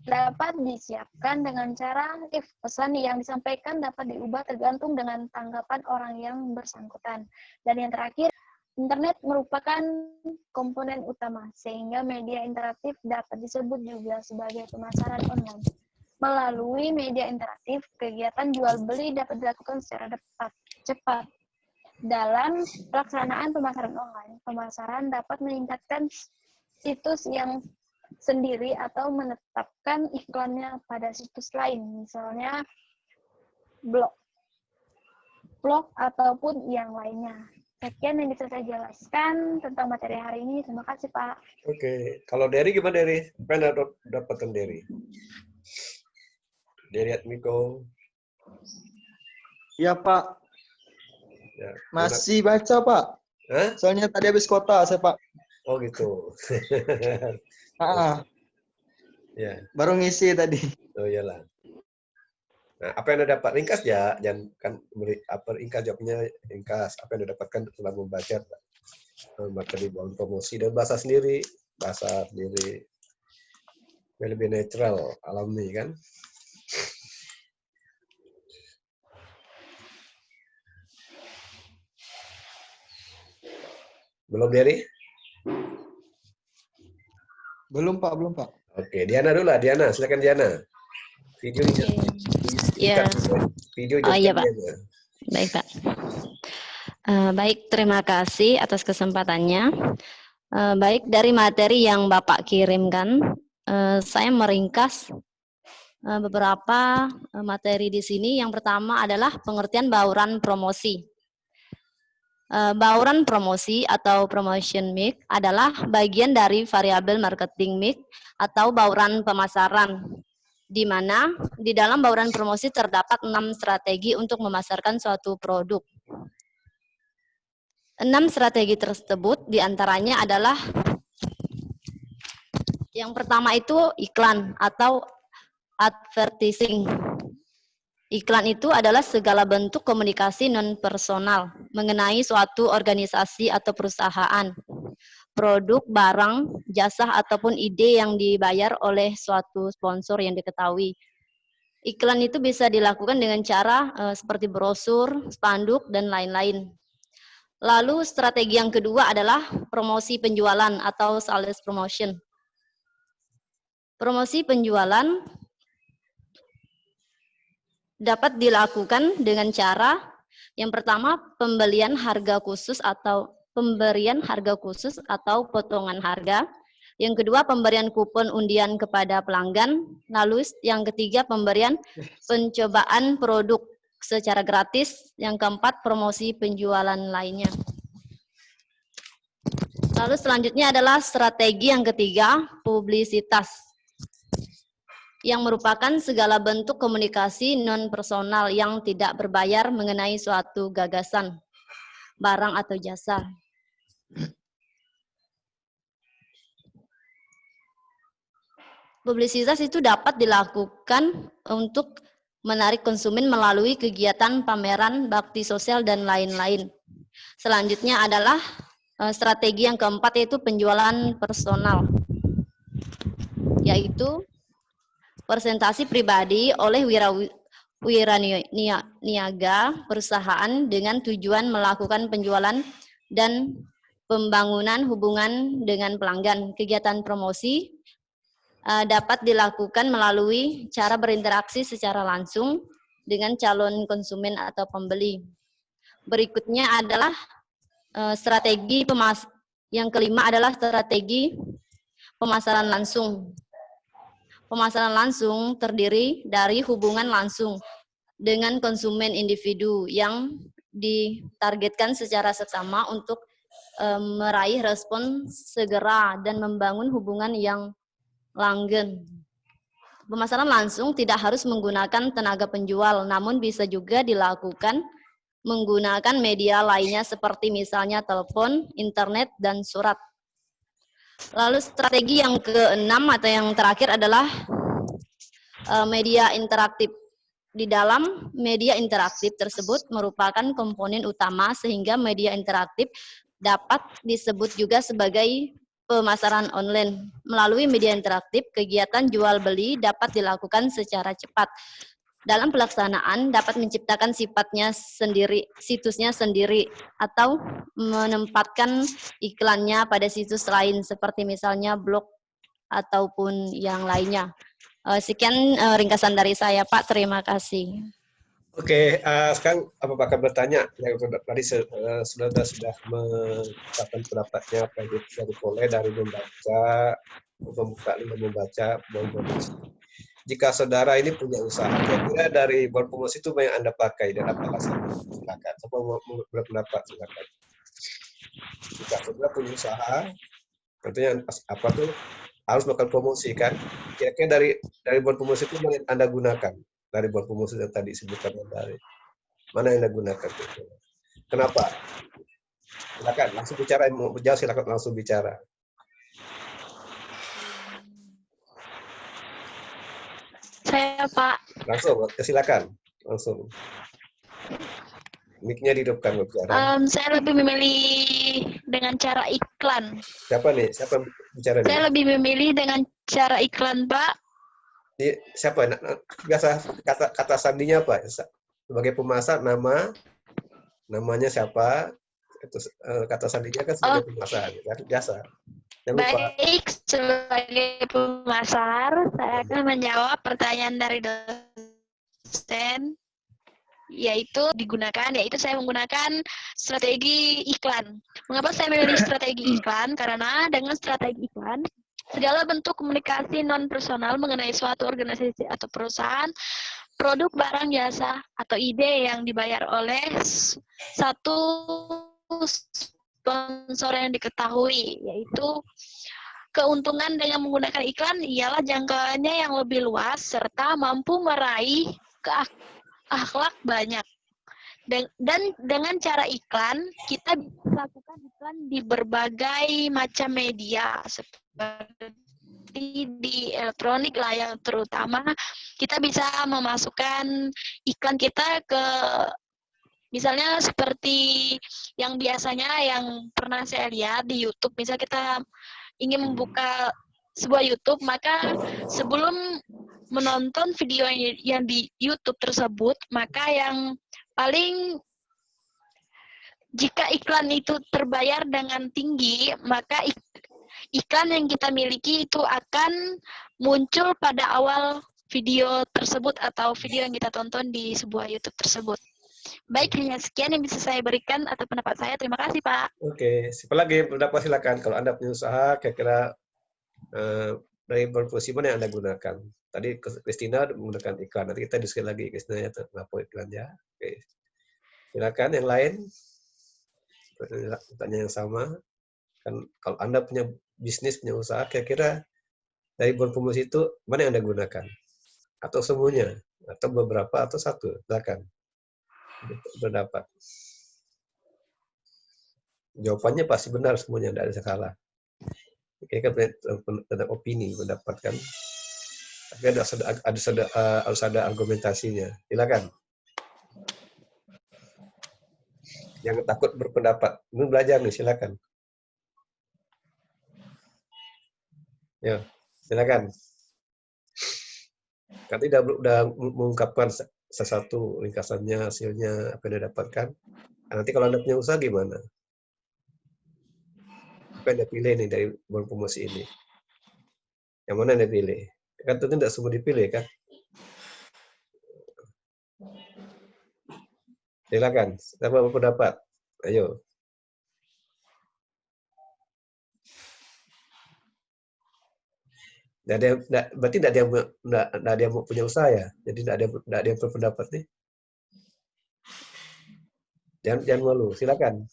dapat disiapkan dengan cara pesan yang disampaikan dapat diubah tergantung dengan tanggapan orang yang bersangkutan. Dan yang terakhir, internet merupakan komponen utama, sehingga media interaktif dapat disebut juga sebagai pemasaran online. Melalui media interaktif, kegiatan jual beli dapat dilakukan secara cepat. Dalam pelaksanaan pemasaran online, pemasaran dapat meningkatkan situs yang sendiri atau menetapkan iklannya pada situs lain, misalnya blog ataupun yang lainnya. Sekian yang bisa saya jelaskan tentang materi hari ini. Terima kasih, Pak. Oke, kalau Dery gimana, Dery? Apa yang dapatkan Dery? Dery Atmiko. Iya, Pak. Ya, Masih baca, Pak. Hah? Soalnya tadi habis kota saya, Pak. Oh gitu. Ya. Baru ngisi tadi. Oh iyalah. Nah, apa yang Anda dapat? Ringkas ya, jangan kan ringkas jawabnya ringkas. Apa yang Anda dapatkan setelah membaca materi bawaan promosi dan bahasa sendiri, lebih netral, alami kan? Belum, Dery? Belum, Pak. Oke, Diana dulu lah. Diana, silakan Diana. Videonya. Ya. Video Oh iya, Pak. Diana. Baik, Pak. Baik, terima kasih atas kesempatannya. Baik, dari materi yang Bapak kirimkan, saya meringkas beberapa materi di sini. Yang pertama adalah pengertian bauran promosi. Bauran promosi atau promotion mix adalah bagian dari variabel marketing mix atau bauran pemasaran, di mana di dalam bauran promosi terdapat 6 strategi untuk memasarkan suatu produk. 6 strategi tersebut diantaranya adalah yang pertama itu iklan atau advertising. Iklan itu adalah segala bentuk komunikasi non-personal mengenai suatu organisasi atau perusahaan, produk, barang, jasa, ataupun ide yang dibayar oleh suatu sponsor yang diketahui. Iklan itu bisa dilakukan dengan cara seperti brosur, spanduk, dan lain-lain. Lalu strategi yang kedua adalah promosi penjualan atau sales promotion. Promosi penjualan dapat dilakukan dengan cara yang pertama pemberian harga khusus atau potongan harga. Yang kedua pemberian kupon undian kepada pelanggan. Lalu yang ketiga pemberian pencobaan produk secara gratis. Yang keempat promosi penjualan lainnya. Lalu selanjutnya adalah strategi yang ketiga, publisitas, yang merupakan segala bentuk komunikasi non-personal yang tidak berbayar mengenai suatu gagasan, barang atau jasa. Publisitas itu dapat dilakukan untuk menarik konsumen melalui kegiatan pameran, bakti sosial, dan lain-lain. Selanjutnya adalah strategi yang keempat, yaitu penjualan personal, yaitu presentasi pribadi oleh wiraniaga perusahaan dengan tujuan melakukan penjualan dan pembangunan hubungan dengan pelanggan. Kegiatan promosi dapat dilakukan melalui cara berinteraksi secara langsung dengan calon konsumen atau pembeli. Berikutnya adalah strategi yang kelima adalah strategi pemasaran langsung. Pemasaran langsung terdiri dari hubungan langsung dengan konsumen individu yang ditargetkan secara seksama untuk meraih respon segera dan membangun hubungan yang langgeng. Pemasaran langsung tidak harus menggunakan tenaga penjual, namun bisa juga dilakukan menggunakan media lainnya seperti misalnya telepon, internet, dan surat. Lalu strategi yang keenam atau yang terakhir adalah media interaktif. Di dalam media interaktif tersebut merupakan komponen utama sehingga media interaktif dapat disebut juga sebagai pemasaran online. Melalui media interaktif, kegiatan jual beli dapat dilakukan secara cepat. Dalam pelaksanaan dapat menciptakan situsnya sendiri atau menempatkan iklannya pada situs lain seperti misalnya blog ataupun yang lainnya. Sekian ringkasan dari saya, Pak. Terima kasih. Oke, sekarang apakah bertanya yang tadi sudah mengungkapkan pendapatnya apa yang bisa diperoleh dari membaca, memproduksi. Jika saudara ini punya usaha, kira-kira dari promosi itu yang Anda pakai dan apa hasilnya? Silakan. Siapa mau berpendapat? Silakan. Jika saudara punya usaha, tentunya apa tuh harus melakukan promosi kan? Kira-kira dari promosi itu yang Anda gunakan? Dari promosi yang tadi sebutkan dari mana yang Anda gunakan? Kenapa? Silakan langsung bicara, mau berjawab silakan langsung bicara. Saya, Pak. Langsung, silakan. Langsung. Mic-nya dihidupkan bicara. Saya lebih memilih dengan cara iklan. Siapa nih? Siapa bicara nih? Saya lebih memilih dengan cara iklan, Pak. Siapa? Biasa kata sandinya apa? Sebagai pemasak namanya siapa? Itu kata sandinya kan sebagai pemasak, kan? Biasa. Baik, sebagai pemasar, saya akan menjawab pertanyaan dari dosen, yaitu saya menggunakan strategi iklan. Mengapa saya memilih strategi iklan? Karena dengan strategi iklan, segala bentuk komunikasi non-personal mengenai suatu organisasi atau perusahaan, produk, barang, jasa, atau ide yang dibayar oleh satu sponsor yang diketahui, yaitu keuntungan dengan menggunakan iklan ialah jangkauannya yang lebih luas serta mampu meraih akhlak banyak. Dan dengan cara iklan, kita lakukan iklan di berbagai macam media, seperti di elektronik lah yang terutama. Kita bisa memasukkan iklan kita ke, misalnya seperti yang biasanya yang pernah saya lihat di YouTube, misalnya kita ingin membuka sebuah YouTube, maka sebelum menonton video yang di YouTube tersebut, maka yang paling, jika iklan itu terbayar dengan tinggi, maka iklan yang kita miliki itu akan muncul pada awal video tersebut atau video yang kita tonton di sebuah YouTube tersebut. Baik, hanya sekian yang bisa saya berikan atau pendapat saya. Terima kasih, Pak. Oke, siapa lagi pendapat silakan. Kalau Anda punya usaha, kira-kira dari berfungsi mana yang Anda gunakan? Tadi Christina menggunakan iklan. Nanti kita diskusi lagi Christina ya, kenapa iklannya. Oke. Silakan yang lain. Pertanyaan yang sama. Kan kalau Anda punya bisnis, punya usaha, kira-kira dari berfungsi itu mana yang Anda gunakan? Atau semuanya? Atau beberapa atau satu? Silakan. Berpendapat. Jawabannya pasti benar semuanya, tidak ada yang salah. Oke, kan tentang opini mendapatkan, tapi harus ada argumentasinya. Silakan. Jangan takut berpendapat. Ini belajar nih, silakan. Ya, silakan. Kan udah mengungkapkan sesuatu ringkasannya, hasilnya, apa yang Anda dapatkan. Nanti kalau Anda punya usaha gimana? Apa yang Anda pilih nih dari promosi ini? Yang mana Anda pilih? Kan tentu tidak semua dipilih, kan? Silakan, siapa berpendapat? Ayo. Berarti tidak ada yang mau punya usaha ya? Jadi tidak ada yang berpendapat nih? Jangan malu, silakan.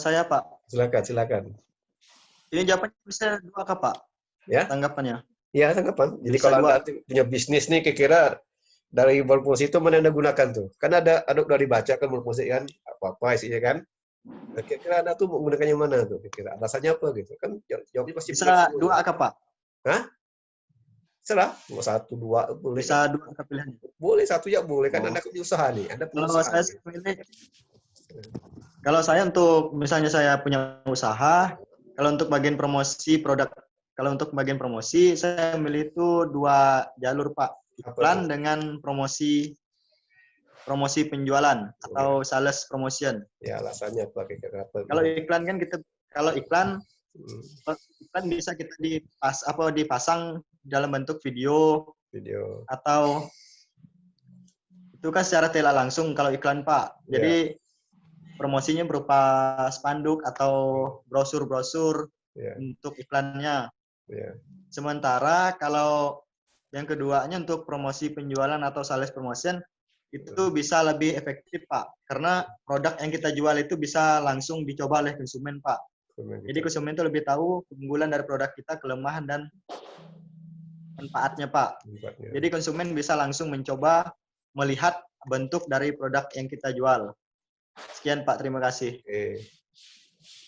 Saya, Pak. Silakan. Ini jawabannya bisa dua kah, Pak? Ya. Tanggapannya. Ya, tanggapan. Jadi Bisa kalau dua. Anda punya bisnis nih, kira-kira dari berfungsi itu mana Anda gunakan tuh? Kan ada udah dibaca kan berfungsi kan, apa-apa isinya kan? Nah, kira-kira Anda tuh menggunakan yang mana tuh? Kira-kira alasannya apa gitu? Kan jawabnya pasti Bisa dua kah, Pak? Hah? Serah, mau 1, 2 boleh. Bisa dua kah pilihannya? Boleh, 1 ya boleh, kan Anda punya usaha nih. Anda punya Kalau usaha. saya pilih, kalau saya untuk misalnya saya punya usaha, kalau untuk bagian promosi produk, kalau untuk bagian promosi saya milih itu 2 jalur, Pak. Iklan dengan promosi penjualan atau sales promotion. Ya, alasannya apa kira-kira? Kalau iklan kan kita iklan bisa kita dipasang dalam bentuk video atau itu kan secara tidak langsung kalau iklan Pak. Jadi promosinya berupa spanduk atau brosur-brosur untuk iklannya. Sementara kalau yang keduanya untuk promosi penjualan atau sales promotion itu bisa lebih efektif Pak, karena produk yang kita jual itu bisa langsung dicoba oleh konsumen Pak. Jadi konsumen itu lebih tahu keunggulan dari produk kita, kelemahan dan manfaatnya Pak. Jadi konsumen bisa langsung mencoba melihat bentuk dari produk yang kita jual. Sekian Pak, terima kasih.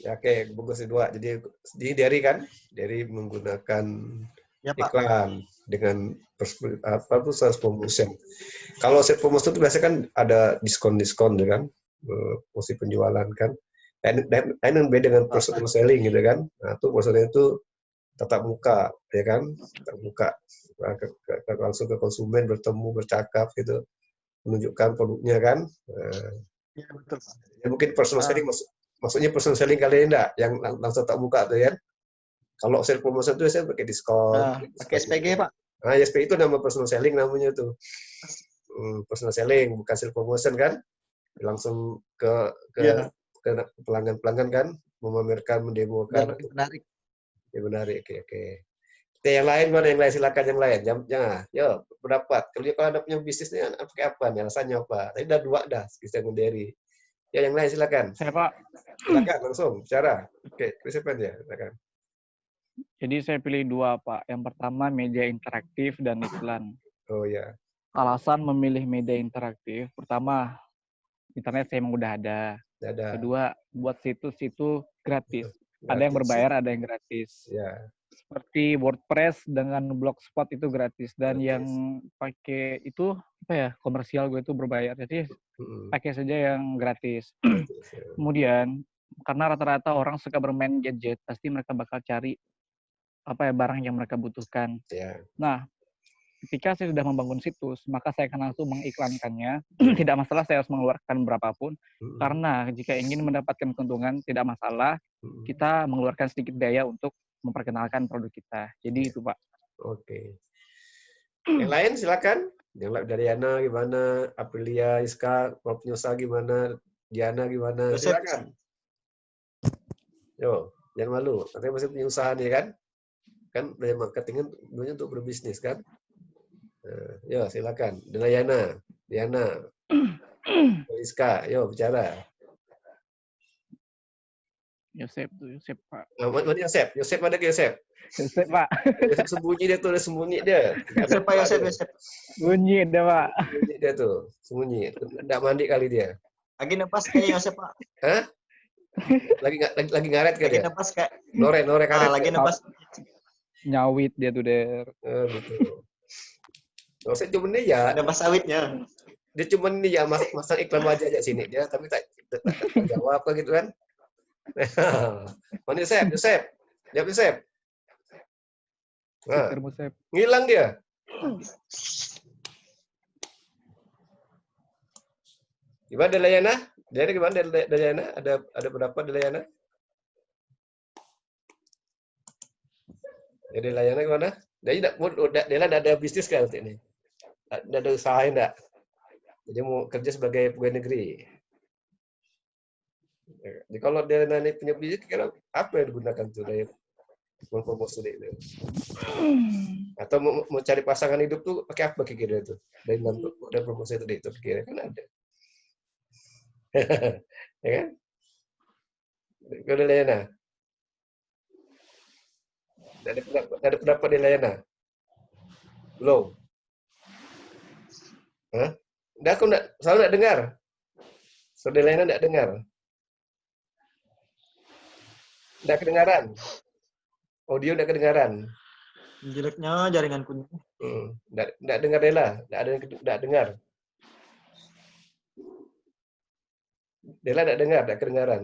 Oke, bagus dua. Jadi dari menggunakan iklan dengan sales promotion. Kalau sales promotion itu biasanya kan ada diskon kan, promosi penjualan kan. Dan beda dengan personal selling gitu kan. Nah, itu personal itu tatap muka, ya kan? Tatap muka. Langsung ke konsumen, bertemu, bercakap gitu. Menunjukkan produknya kan. Ya, betul. Ya, mungkin personal selling maksudnya personal selling kali ini enggak yang langsung tatap muka tuh ya. Kalau sales promotion itu saya pakai diskon. Pakai SPG Pak. Nah, SPG itu nama personal selling namanya tuh. Personal selling bukan sales promotion kan? Langsung ke pelanggan-pelanggan kan, memamerkan, mendemokan. Menarik. Ya menarik, oke. Yang lain mana? Yang lain silakan yang lain. Jangan, yo pendapat. Kalau ada punya bisnisnya pakai apa nih? Alasannya apa? Tadi udah dua dah, kisah dari. Ya yang lain silakan. Saya Pak. Silakan langsung bicara. Oke, silakan ya, silakan. Jadi saya pilih dua Pak. Yang pertama media interaktif dan iklan. Oh ya. Alasan memilih media interaktif, pertama internet saya emang udah ada. Kedua, buat situs itu gratis. Ada yang berbayar, ada yang gratis. Ya. Seperti WordPress dengan Blogspot itu gratis. Dan yang pakai itu komersial gue itu berbayar. Jadi pakai saja yang gratis. Kemudian karena rata-rata orang suka bermain gadget, pasti mereka bakal cari barang yang mereka butuhkan. Nah, ketika saya sudah membangun situs, maka saya akan langsung mengiklankannya. Tidak masalah saya harus mengeluarkan berapapun, karena jika ingin mendapatkan keuntungan, tidak masalah, kita mengeluarkan sedikit biaya untuk memperkenalkan produk kita. Jadi itu Pak. Oke. Yang lain silakan. Yang dari Yana gimana? Aprilia, Iska, Prof. Nyosa gimana? Diana gimana? Silakan. Yo, jangan malu. Katanya masih punya usaha nih kan? Kan dari marketing dulunya untuk berbisnis kan? Yo, silakan. Diana, Iska, yo bicara. Yosep Pak. Mana Yosep ada ke Yosep? Yosep Pak. Yosep sembunyi dia tuh, sembunyi dia. Yosep. Sembunyi dia Pak. Sembunyi dia tuh, sembunyi. Nggak mandi kali dia. Lagi nepas kayaknya Yosep Pak. Hah? Lagi ngaret kan dia? Lagi nepas kayak. Nore karet. Lagi nepas. Nyawit dia tuh Der. Gitu. Yosep cuma dia ya. Nepas sawitnya. Dia cuma ini ya masang iklan wajah aja sini dia, tapi tak jawab apa gitu kan? Mana Yosep? Jawab Yosep. Nah, ngilang dia. Gimana Delayana? Dia gimana Delayana? Ada pendapat Delayana? Jadi Delayana gimana? Dia udah ada bisnis kan ini? Ada usaha enggak? Jadi mau kerja sebagai pegawai negeri. Jadi kalau dia nanti punya bisnis, kira apa yang digunakan tuh dari promosi itu? Atau mau cari pasangan hidup tuh pakai apa kira itu? Dari promosi itu kira kan ada. Ya kan? Kalau Delayana, ada pendapat Delayana? Belum. Hah? Aku selalu enggak dengar. Saudara Delayana enggak dengar. Enggak kedengaran. Audio enggak kedengaran. Jeleknya jaringanku. Enggak dengar Dela, enggak dengar. Dela enggak dengar, enggak kedengaran.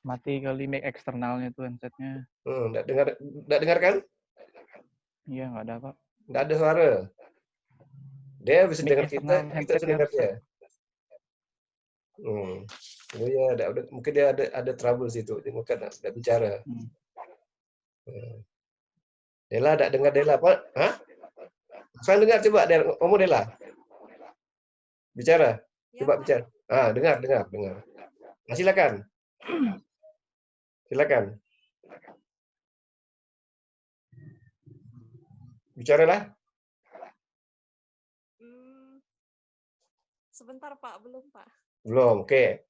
Mati kali mic eksternalnya tuh headsetnya. Enggak dengar kan? Iya, enggak ada Pak. Enggak ada suara. Dia bisa dengar kita bisa dengar dia. Ya, mungkin dia ada trouble situ, dia mungkin enggak bicara. Dela, tak dengar Dela apa? Hah? Saya dengar coba Dela, ngomong Dela. Bicara. Coba bicara. Dengar. Nah, silakan. Silakan. Bicaralah. Sebentar Pak, belum Pak. Belum, oke.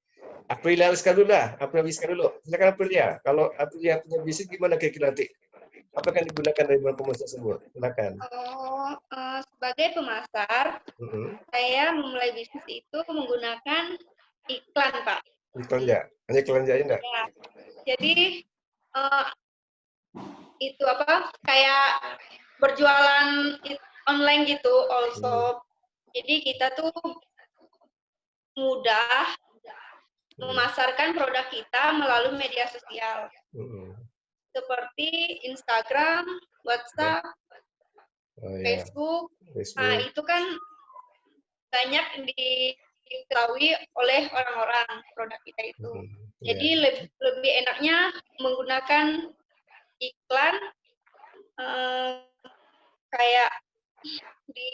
Aprilia habiskan dulu lah. Silakan Aprilia. Kalau Aprilia punya bisnis gimana kira-kira nanti? Apa yang digunakan dari bulan promosi tersebut? Silakan. Sebagai pemasar, saya memulai bisnis itu menggunakan iklan, Pak. Iklan ya? Hanya iklan aja enggak? Ya. Jadi itu apa? Kayak berjualan online gitu, also. Jadi kita tuh mudah memasarkan produk kita melalui media sosial. Seperti Instagram, WhatsApp, Facebook. Nah, itu kan banyak diketahui oleh orang-orang produk kita itu. Jadi lebih enaknya menggunakan iklan kayak di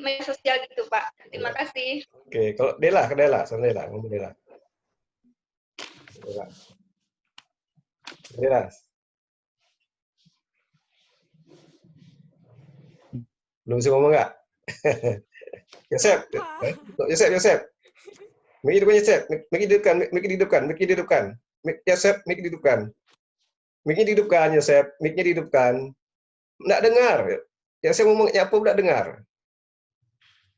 media sosial gitu, Pak. Terima kasih. Oke, kalau Dela, ngomong Dela. Belum bisa ngomong nggak? Yosep. Mik dihidupkan. Yosep, mik dihidupkan, Yosep. Miknya dihidupkan. Nggak dengar. Yosep ngomongnya apa nggak dengar?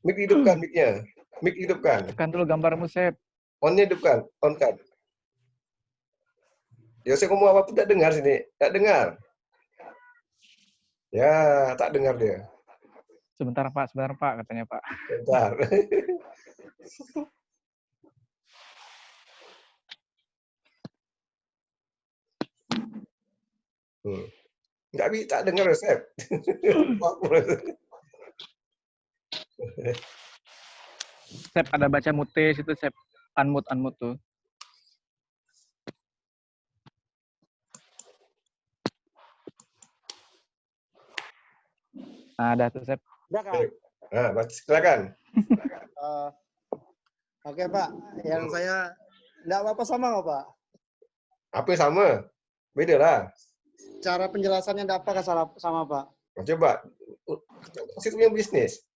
Mik dihidupkan, miknya. Mik dihidupkan. Tekan dulu gambarmu, Sep. On-nya hidupkan, on-kan. Yosep ngomong apa pun nggak dengar sini. Nggak dengar. Ya, tak dengar dia. Sebentar Pak, katanya Pak. Bentar. Nggak bisa, tak dengar resep. Sep, ada baca mute situ, Sep. Unmute tuh. Nah, ada tuh, Sep. Udah, Kak? Silakan. Oke, Pak. Yang saya enggak apa-apa sama nggak, Pak? Apa yang sama? Beda lah. Cara penjelasannya enggak apa sama, Pak? Coba. Sistemnya bisnis.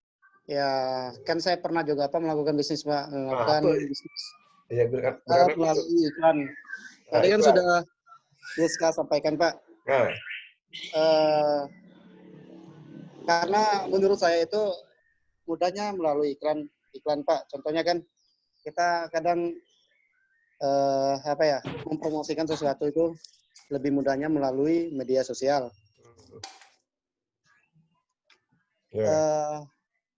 Ya, kan saya pernah juga melakukan bisnis, Pak. Melakukan bisnis. Iya, melalui iklan. Tadi kan sudah Rizka sampaikan, Pak. Karena menurut saya itu mudahnya melalui iklan, Pak. Contohnya kan kita kadang mempromosikan sesuatu itu lebih mudahnya melalui media sosial.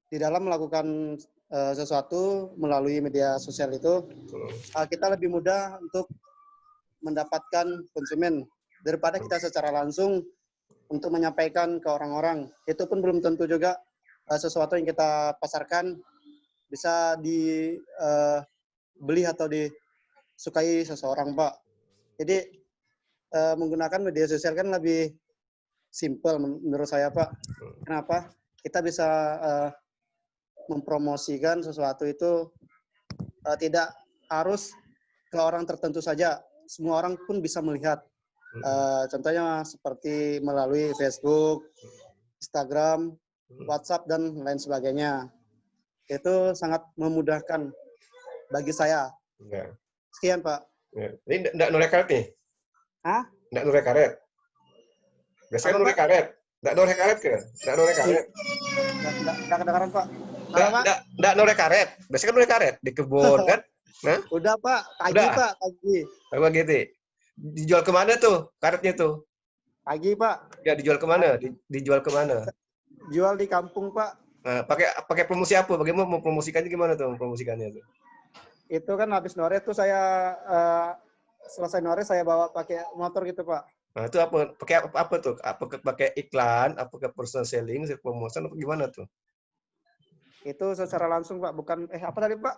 Di dalam melakukan sesuatu melalui media sosial itu, kita lebih mudah untuk mendapatkan konsumen daripada kita secara langsung untuk menyampaikan ke orang-orang. Itu pun belum tentu juga sesuatu yang kita pasarkan bisa dibeli atau disukai seseorang, Pak. Jadi menggunakan media sosial kan lebih simpel menurut saya, Pak. Kenapa? Kita bisa mempromosikan sesuatu itu tidak harus ke orang tertentu saja. Semua orang pun bisa melihat. Contohnya seperti melalui Facebook, Instagram, WhatsApp, dan lain sebagainya. Itu sangat memudahkan bagi saya. Sekian, Pak. Ini enggak norek karet nih? Hah? Enggak norek karet? Biasanya norek karet. Enggak norek karet ke? Enggak norek karet. Enggak kedengaran, Pak. Enggak norek karet. Biasanya kan norek karet di kebun kan? Nah? Udah, Pak. Pagi, Pak. Pagi. Apa gitu? Dijual kemana tuh karetnya tuh? Pagi, Pak. Ya, dijual kemana? Dijual kemana? Jual di kampung, Pak. Nah, pakai promosi apa? Bagaimana mempromosikannya gimana tuh mempromosikannya tuh? Itu kan habis nore tuh saya selesai nore saya bawa pakai motor gitu, Pak. Nah, itu apa? Pakai apa tuh? Apakah pakai iklan, apakah personal selling, promotion apa gimana tuh? Itu secara langsung, Pak, bukan apa tadi, Pak?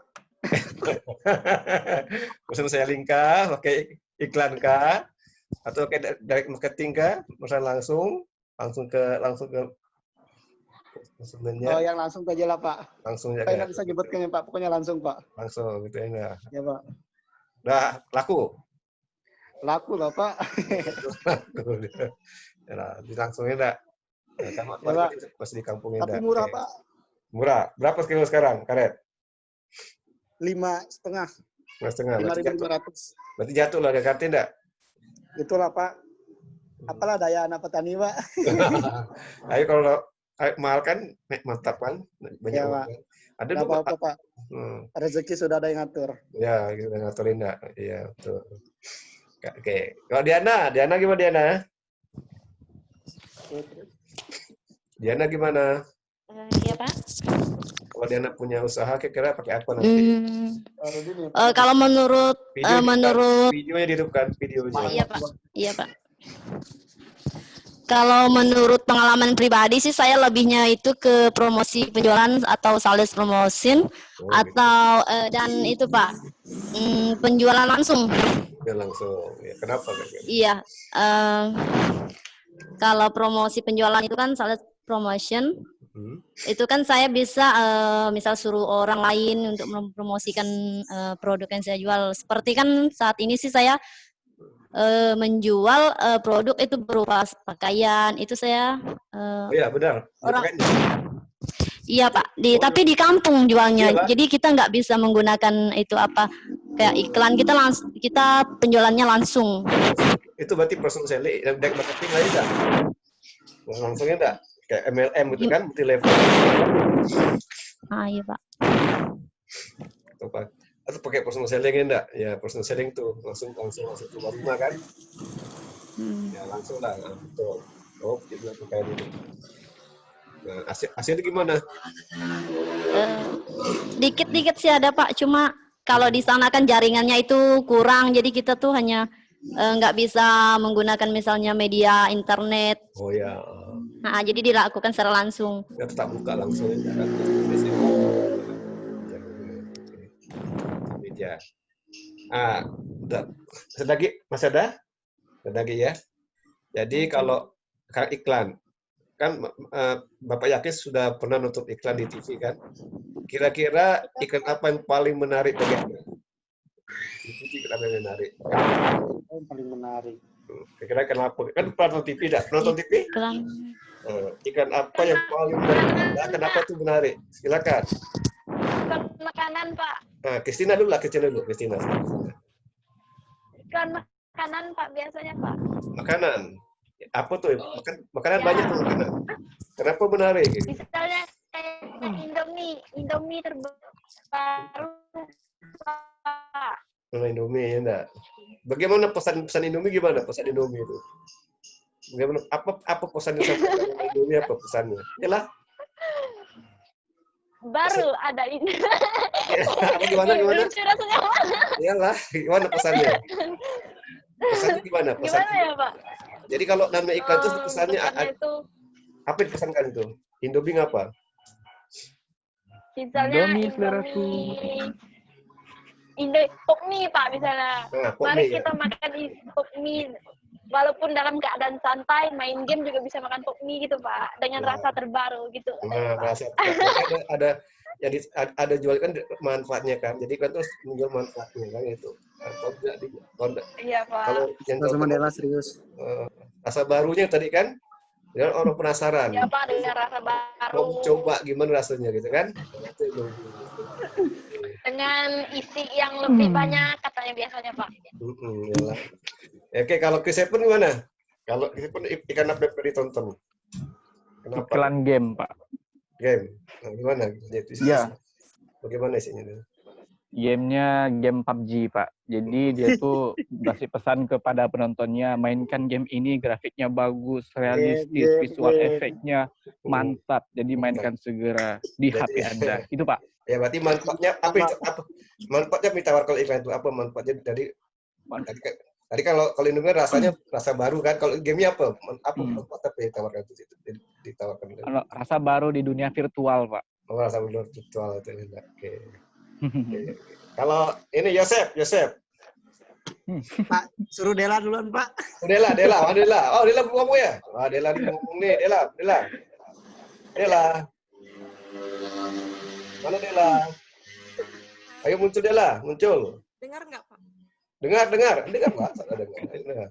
Personal selling kah? Pakai iklan kah? Atau kayak direct marketing kah? Misalnya langsung ke konsumennya. Oh, yang langsung aja lah, Pak. Langsung ya. Saya nggak bisa nyebutkan ya, Pak. Pokoknya langsung, Pak. Langsung gitu ya. Ya, Pak. Udah laku? Laku lah, Pak. Laku. Ya, dilangsungin enggak? Sama Ya, Pak. masih di kampungnya. Tapi murah, Pak. Murah. Berapa kilo sekarang karet? 5,5. 5,5. 5.500. Berarti jatuh lah harga enggak? Itulah, Pak. Apalah daya anak petani, Pak. Ayo kalau mahal kan mantap kan? Banyak Ya, uang Pak. kan? Ada Nggak dua, apa-apa, Pak. Rezeki sudah ada yang ngatur. Ya, kita ngaturin enggak? Iya, betul. Oke. Kalau Diana gimana Diana? Diana gimana? Iya, Pak. Kalau Diana punya usaha kira-kira pakai apa nanti? Kalau menurut videonya dihidupkan videonya. Iya, Pak. Iya, Pak. Kalau menurut pengalaman pribadi sih saya lebihnya itu ke promosi penjualan atau sales promotion atau dan itu Pak penjualan langsung. Ya langsung. Ya, kenapa kayak gitu? Iya. Kalau promosi penjualan itu kan sales promotion. Itu kan saya bisa misal suruh orang lain untuk mempromosikan produk yang saya jual. Seperti kan saat ini sih saya menjual produk itu berupa pakaian itu saya iya benar orang iya Pak tapi di kampung jualnya iya, jadi kita nggak bisa menggunakan itu apa kayak iklan kita penjualannya langsung itu berarti personal selling direct marketing lain enggak langsungnya enggak kayak MLM gitu kan multi level iya Pak atau pakai personal selling enggak? Ya personal selling tuh langsung keluar rumah kan? Ya langsung lah, betul. Oh, kita kayak gitu. Nah, hasilnya gimana? Dikit-dikit sih ada Pak, cuma kalau di sana kan jaringannya itu kurang, jadi kita tuh hanya nggak bisa menggunakan misalnya media internet. Oh ya. Nah, jadi dilakukan secara langsung. Ya tetap buka langsung ya kan? Ya. Masih ada lagi ya. Jadi kalau iklan kan Bapak Yakis sudah pernah nonton iklan di TV kan? Kira-kira iklan apa yang paling menarik bagi Anda? Di TV iklan yang menarik. Yang paling menarik. Kira-kira kenapa? Kan pernah nonton TV tidak? Nonton TV? Iklan apa yang paling menarik? Kenapa itu menarik? Silakan. Makanan, Pak. Nah, Kristina dulu. Kristina. Iklan makanan, Pak, biasanya, Pak. Makanan? Apa tuh? Makanan ya. Banyak tuh makanan. Kenapa menarik? Misalnya kayak Indomie terbaru, Pak. Indomie, ya enggak? Bagaimana pesan Indomie gimana? Pesan Indomie itu? Bagaimana? Apa pesan Indomie? Apa pesannya? Yalah. Baru ada ini. Gimana? Iyalah, gimana pesannya? Pesannya gimana? Gimana ya, Pak? Jadi kalau namanya iklan itu pesannya itu, apa yang dipesankan itu? Indomie apa? Misalnya Indomie, Pak, misalnya. Mari kita makan Indomie. Walaupun dalam keadaan santai, main game juga bisa makan pokmie gitu Pak, dengan rasa terbaru gitu. Nah, rasa ada jual kan manfaatnya kan, jadi kan terus menjual manfaatnya kan itu. Iya Pak. Kalau yang Mandela serius. Rasa barunya tadi kan, ya orang penasaran. Iya Pak, dengan rasa baru. Mau coba gimana rasanya gitu kan? Dengan isi yang lebih banyak katanya biasanya Pak. Yalah. Oke, kalau Chris Seven gimana? Kalau Chris Seven ikan apa yang ditonton? Kenapa? Iklan game, Pak. Game. Nah, gimana? Iya. Bagaimana isinya? Gamenya game PUBG, Pak. Jadi dia tuh kasih pesan kepada penontonnya, mainkan game ini, grafiknya bagus, realistis, visual efeknya mantap. Jadi mainkan segera di HP Anda. Itu, Pak. Ya, berarti manfaatnya apa? Manfaatnya ditawarkan iklan itu apa manfaatnya dari tadi kalau Indomie rasanya rasa baru kan, kalau gamenya apa? Apa yang ditawarkan itu? Ditawarkan. Rasa baru di dunia virtual, Pak. Oh, rasa baru virtual itu. Oke. Kalau ini Yosef. Pak, suruh Dela duluan, Pak. Dela. Oh, Dela belum ngomong ya? Ah, Dela ngomong nih, Dela. Mana Dela? Ayo muncul Dela, muncul. Dengar nggak, Pak? Dengar, Pak. Salah dengar.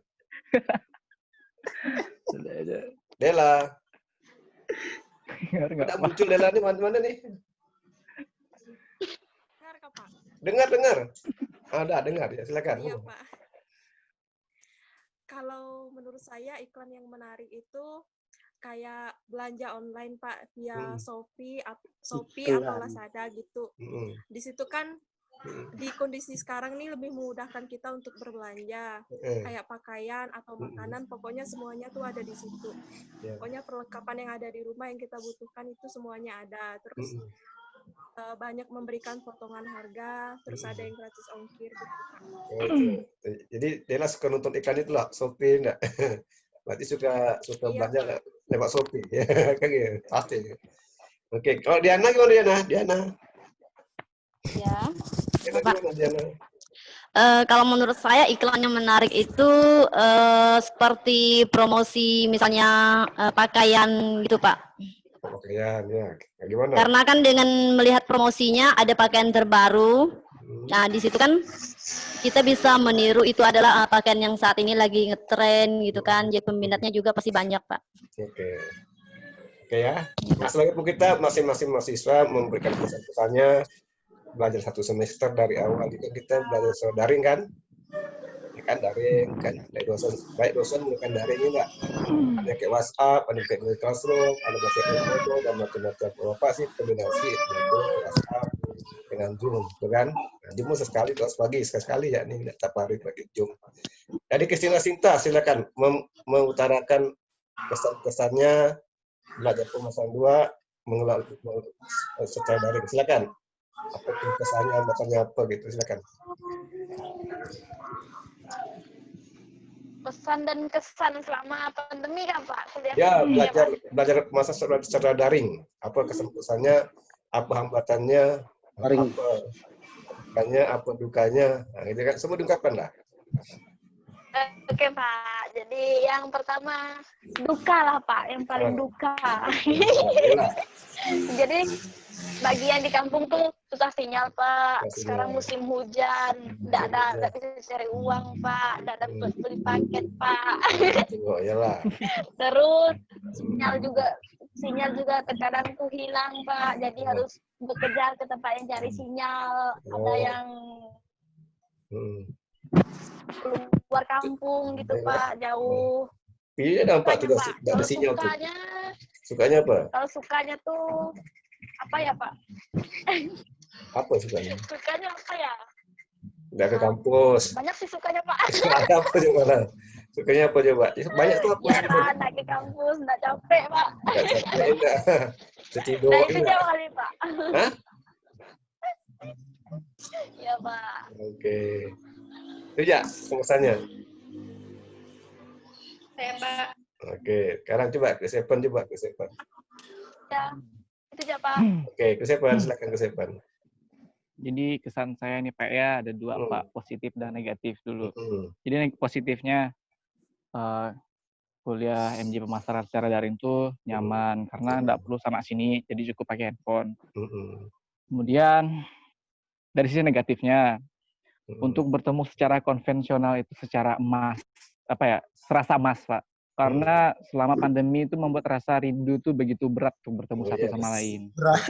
Dela. Udah muncul Dela nih, mana nih? Dengar nggak, Pak? Dengar. Ada dengar ya, silakan. Iya, Pak. Kalau menurut saya iklan yang menarik itu kayak belanja online, Pak, via Shopee atau Lazada gitu. Di situ kan di kondisi sekarang nih lebih memudahkan kita untuk berbelanja, kayak pakaian atau makanan, pokoknya semuanya tuh ada di situ. Pokoknya perlengkapan yang ada di rumah yang kita butuhkan itu semuanya ada. Terus banyak memberikan potongan harga, terus ada yang gratis ongkir gitu, Pak. Jadi Dela suka nonton iklan itu lah, Shopee enggak? Berarti suka belanja lewat Shopee. Kan gitu, pasti. Oke, kalau Diana gimana Diana? Ya. Diana. Kalau menurut saya iklan yang menarik itu seperti promosi misalnya pakaian gitu, Pak. Pakaian ya, gimana? Karena kan dengan melihat promosinya ada pakaian terbaru. Nah, di situ kan kita bisa meniru itu adalah pakaian yang saat ini lagi ngetren gitu kan. Jadi peminatnya juga pasti banyak, Pak. Oke ya. Nah, selanjutnya kita masing-masing mahasiswa memberikan pesan-pesannya. Belajar 1 semester dari awal itu kita belajar secara daring kan? Ya kan daring kan. Baik dosen menggunakan daring ini enggak? Ada kayak WhatsApp, ada kayak Google Classroom, ada pakai Moodle dan macam-macam. Apa sih kombinasi Moodle, WhatsApp dengan Zoom, gitu kan? Nah, Zoom sekali sekali ya, ini tidak tiap hari pakai Zoom. Jadi Kristina Sinta, silakan mengutarakan kesan-kesannya belajar pemasaran 2 mengelola secara daring. Silakan. Apa kesannya, bacanya apa gitu, silakan. Pesan dan kesan selama pandemi kan, Pak? Ya, belajar masa secara daring. Apa kesan-kesannya, apa hambatannya, apa dukanya. Nah, gitu kan, semua diungkapkan lah. Oke, Pak. Jadi yang pertama duka lah, Pak. Yang paling duka. Jadi bagian di kampung tuh susah sinyal, Pak. Sekarang musim hujan, nggak bisa cari uang, Pak. Nggak dapat beli paket, Pak. Oh, iyalah. Terus sinyal juga terkadang tuh hilang, Pak. Jadi harus bekerja ke tempat yang cari sinyal. Ada yang keluar kampung gitu, Pak, jauh. Iya, dampak juga nggak ada sinyal tuh. Sukanya apa? Kalau sukanya tuh apa ya, Pak? Apa sukanya? Sukanya apa ya? Nggak ke kampus. Banyak sih sukanya, Pak. Apa coba? Sukanya apa coba? Banyak tuh apa? Ya, Pak, nggak ke kampus, nggak capek, Pak. Nggak capek, enggak. Setidur. Nah, itu jauh kali, Pak. Hah? Iya, Pak. Oke. Itu ya pengesannya. Saya, Pak. Oke, sekarang coba ke Seven. Ya, itu aja, Pak. Oke, ke Seven, silakan ke Seven. Jadi kesan saya nih Pak ya ada 2 Pak, positif dan negatif dulu. Jadi positifnya kuliah MJ pemasaran secara daring tuh nyaman karena nggak perlu sana sini, jadi cukup pakai handphone. Kemudian dari sisi negatifnya untuk bertemu secara konvensional itu secara serasa emas, Pak. Karena selama pandemi itu membuat rasa rindu tuh begitu berat tuh bertemu satu sama lain. Berat.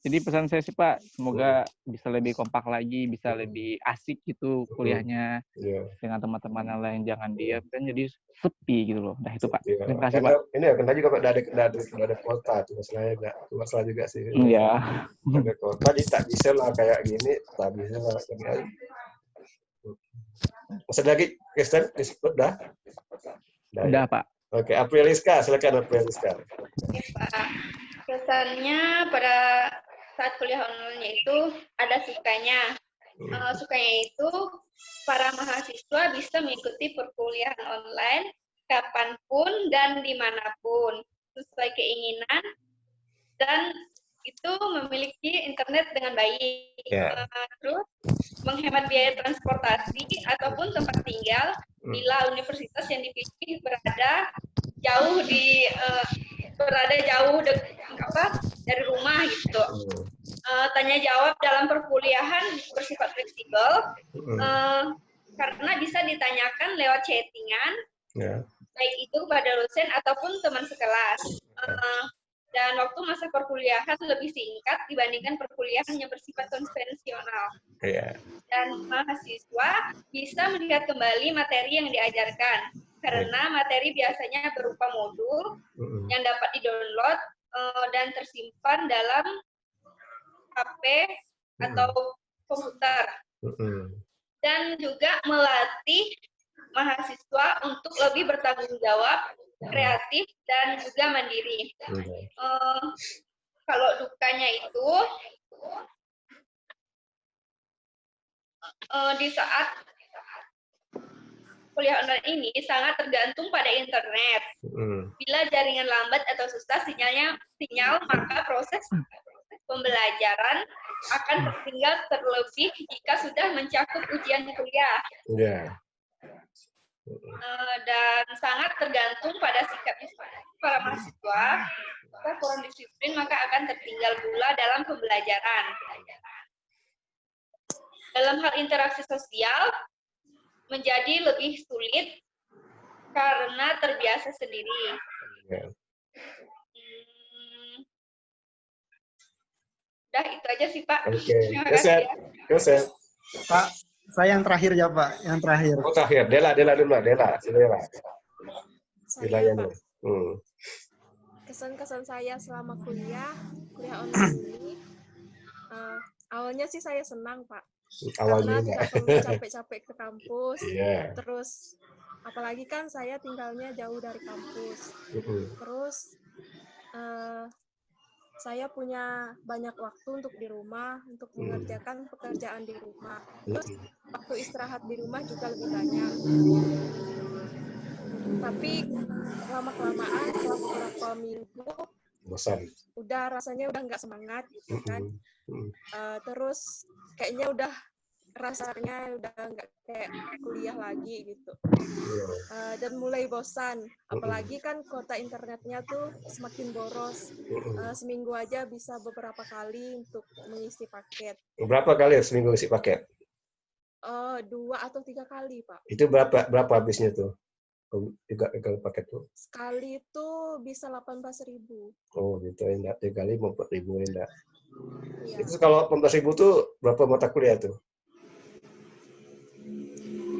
Jadi pesan saya sih Pak, semoga bisa lebih kompak lagi, bisa lebih asik gitu kuliahnya dengan teman-teman yang lain, jangan diam kan jadi sepi gitu loh. Nah itu Pak. Terima kasih Pak. Ini ya kena juga Pak, ada kuota tuh masalah juga sih. Iya. Ada kuota, jadi tak bisa lah kayak gini, tak bisa lah. Masih lagi, Kristen, disebut dah? Udah Pak. Oke, Apriliska, silakan Apriliska. Oke, Pak. Kesannya pada saat kuliah online itu ada sukanya. Sukanya itu para mahasiswa bisa mengikuti perkuliahan online kapanpun dan dimanapun. sesuai keinginan, dan itu memiliki internet dengan baik. Terus menghemat biaya transportasi ataupun tempat tinggal bila universitas yang dipilih berada jauh dari rumah gitu. Tanya jawab dalam perkuliahan bersifat fleksibel karena bisa ditanyakan lewat chattingan, baik itu pada dosen ataupun teman sekelas. Dan waktu masa perkuliahan lebih singkat dibandingkan perkuliahan yang bersifat konvensional. Dan mahasiswa bisa melihat kembali materi yang diajarkan, karena materi biasanya berupa modul yang dapat di-download dan tersimpan dalam HP atau komputer. Dan juga melatih mahasiswa untuk lebih bertanggung jawab, kreatif, dan juga mandiri. Kalau dukanya itu, di saat kuliah online ini sangat tergantung pada internet. Bila jaringan lambat atau susah sinyal, maka proses pembelajaran akan tertinggal, terlebih jika sudah mencakup ujian kuliah. Dan sangat tergantung pada sikapnya para mahasiswa. Jika kurang disiplin, maka akan tertinggal pula dalam pembelajaran. Dalam hal interaksi sosial, menjadi lebih sulit karena terbiasa sendiri. Udah itu aja sih Pak. Terima kasih ya. Pak, saya yang terakhir ya Pak, yang terakhir. Oh terakhir, Dela dulu, Dela. Saya Pak. Kesan-kesan saya selama kuliah online ini, awalnya sih saya senang Pak. Karena tidak perlu capek-capek ke kampus. Terus apalagi kan saya tinggalnya jauh dari kampus. Terus saya punya banyak waktu untuk di rumah, untuk mengerjakan pekerjaan di rumah. Terus waktu istirahat di rumah juga lebih banyak. Tapi lama-kelamaan setelah beberapa minggu, bosan. Udah rasanya udah nggak semangat, gitu kan. Terus kayaknya udah rasanya udah nggak kayak kuliah lagi gitu. Dan mulai bosan, apalagi kan kuota internetnya tuh semakin boros. Seminggu aja bisa beberapa kali untuk mengisi paket. Berapa kali seminggu isi paket? 2 atau 3 kali Pak. Itu berapa habisnya tuh? Juga paket tuh? Sekali itu bisa 18.000. Oh gitu, enggak 3 kali 4.000 enggak. Itu kalau 18.000 tuh berapa mata kuliah tuh?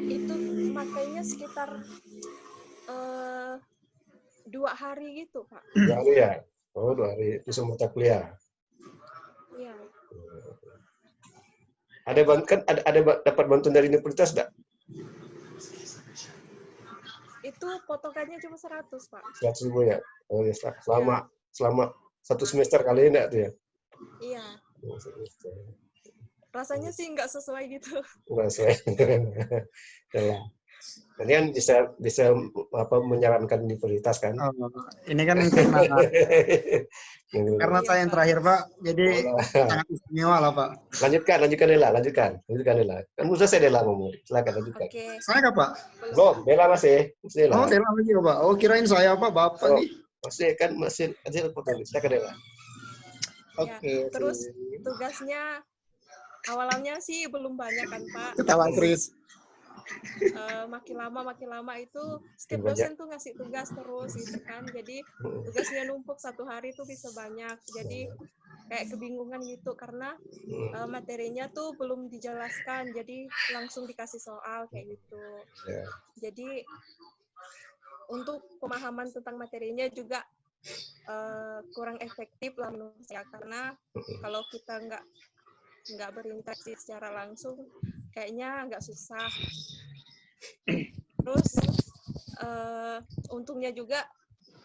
Itu makanya sekitar 2 hari gitu, Pak. 2 hari ya? Oh, 2 hari. Itu semua mata kuliah? Iya. Ada dapat bantuan dari universitas enggak? Itu potongannya cuma 100, Pak. 100.000 ya? Oh ya, selama 1 semester kali enggak tuh ya? Iya. Rasanya sih nggak sesuai gitu. Nggak sesuai. Nanti kan bisa menyarankan universitas kan? Ini kan karena saya yang terakhir Pak, jadi sangat istimewa lah Pak. Lanjutkan Dela. Kan udah saya Dela ngomong. Silakan lanjutkan. Saya nggak Pak? Belum, Dela masih. Oh Dela lagi Pak. Oh kirain saya Pak, Bapak nih. Masih aja potong. Silakan Dela. Oke. Terus tugasnya awalnya sih belum banyak kan Pak. Ketawa Chris. Makin lama itu setiap dosen tuh ngasih tugas terus gitu kan, jadi tugasnya numpuk 1 hari tuh bisa banyak, jadi kayak kebingungan gitu karena materinya tuh belum dijelaskan, jadi langsung dikasih soal kayak gitu. Jadi untuk pemahaman tentang materinya juga kurang efektif lah menurut saya, karena kalau kita nggak berinteraksi secara langsung kayaknya agak susah. Terus untungnya juga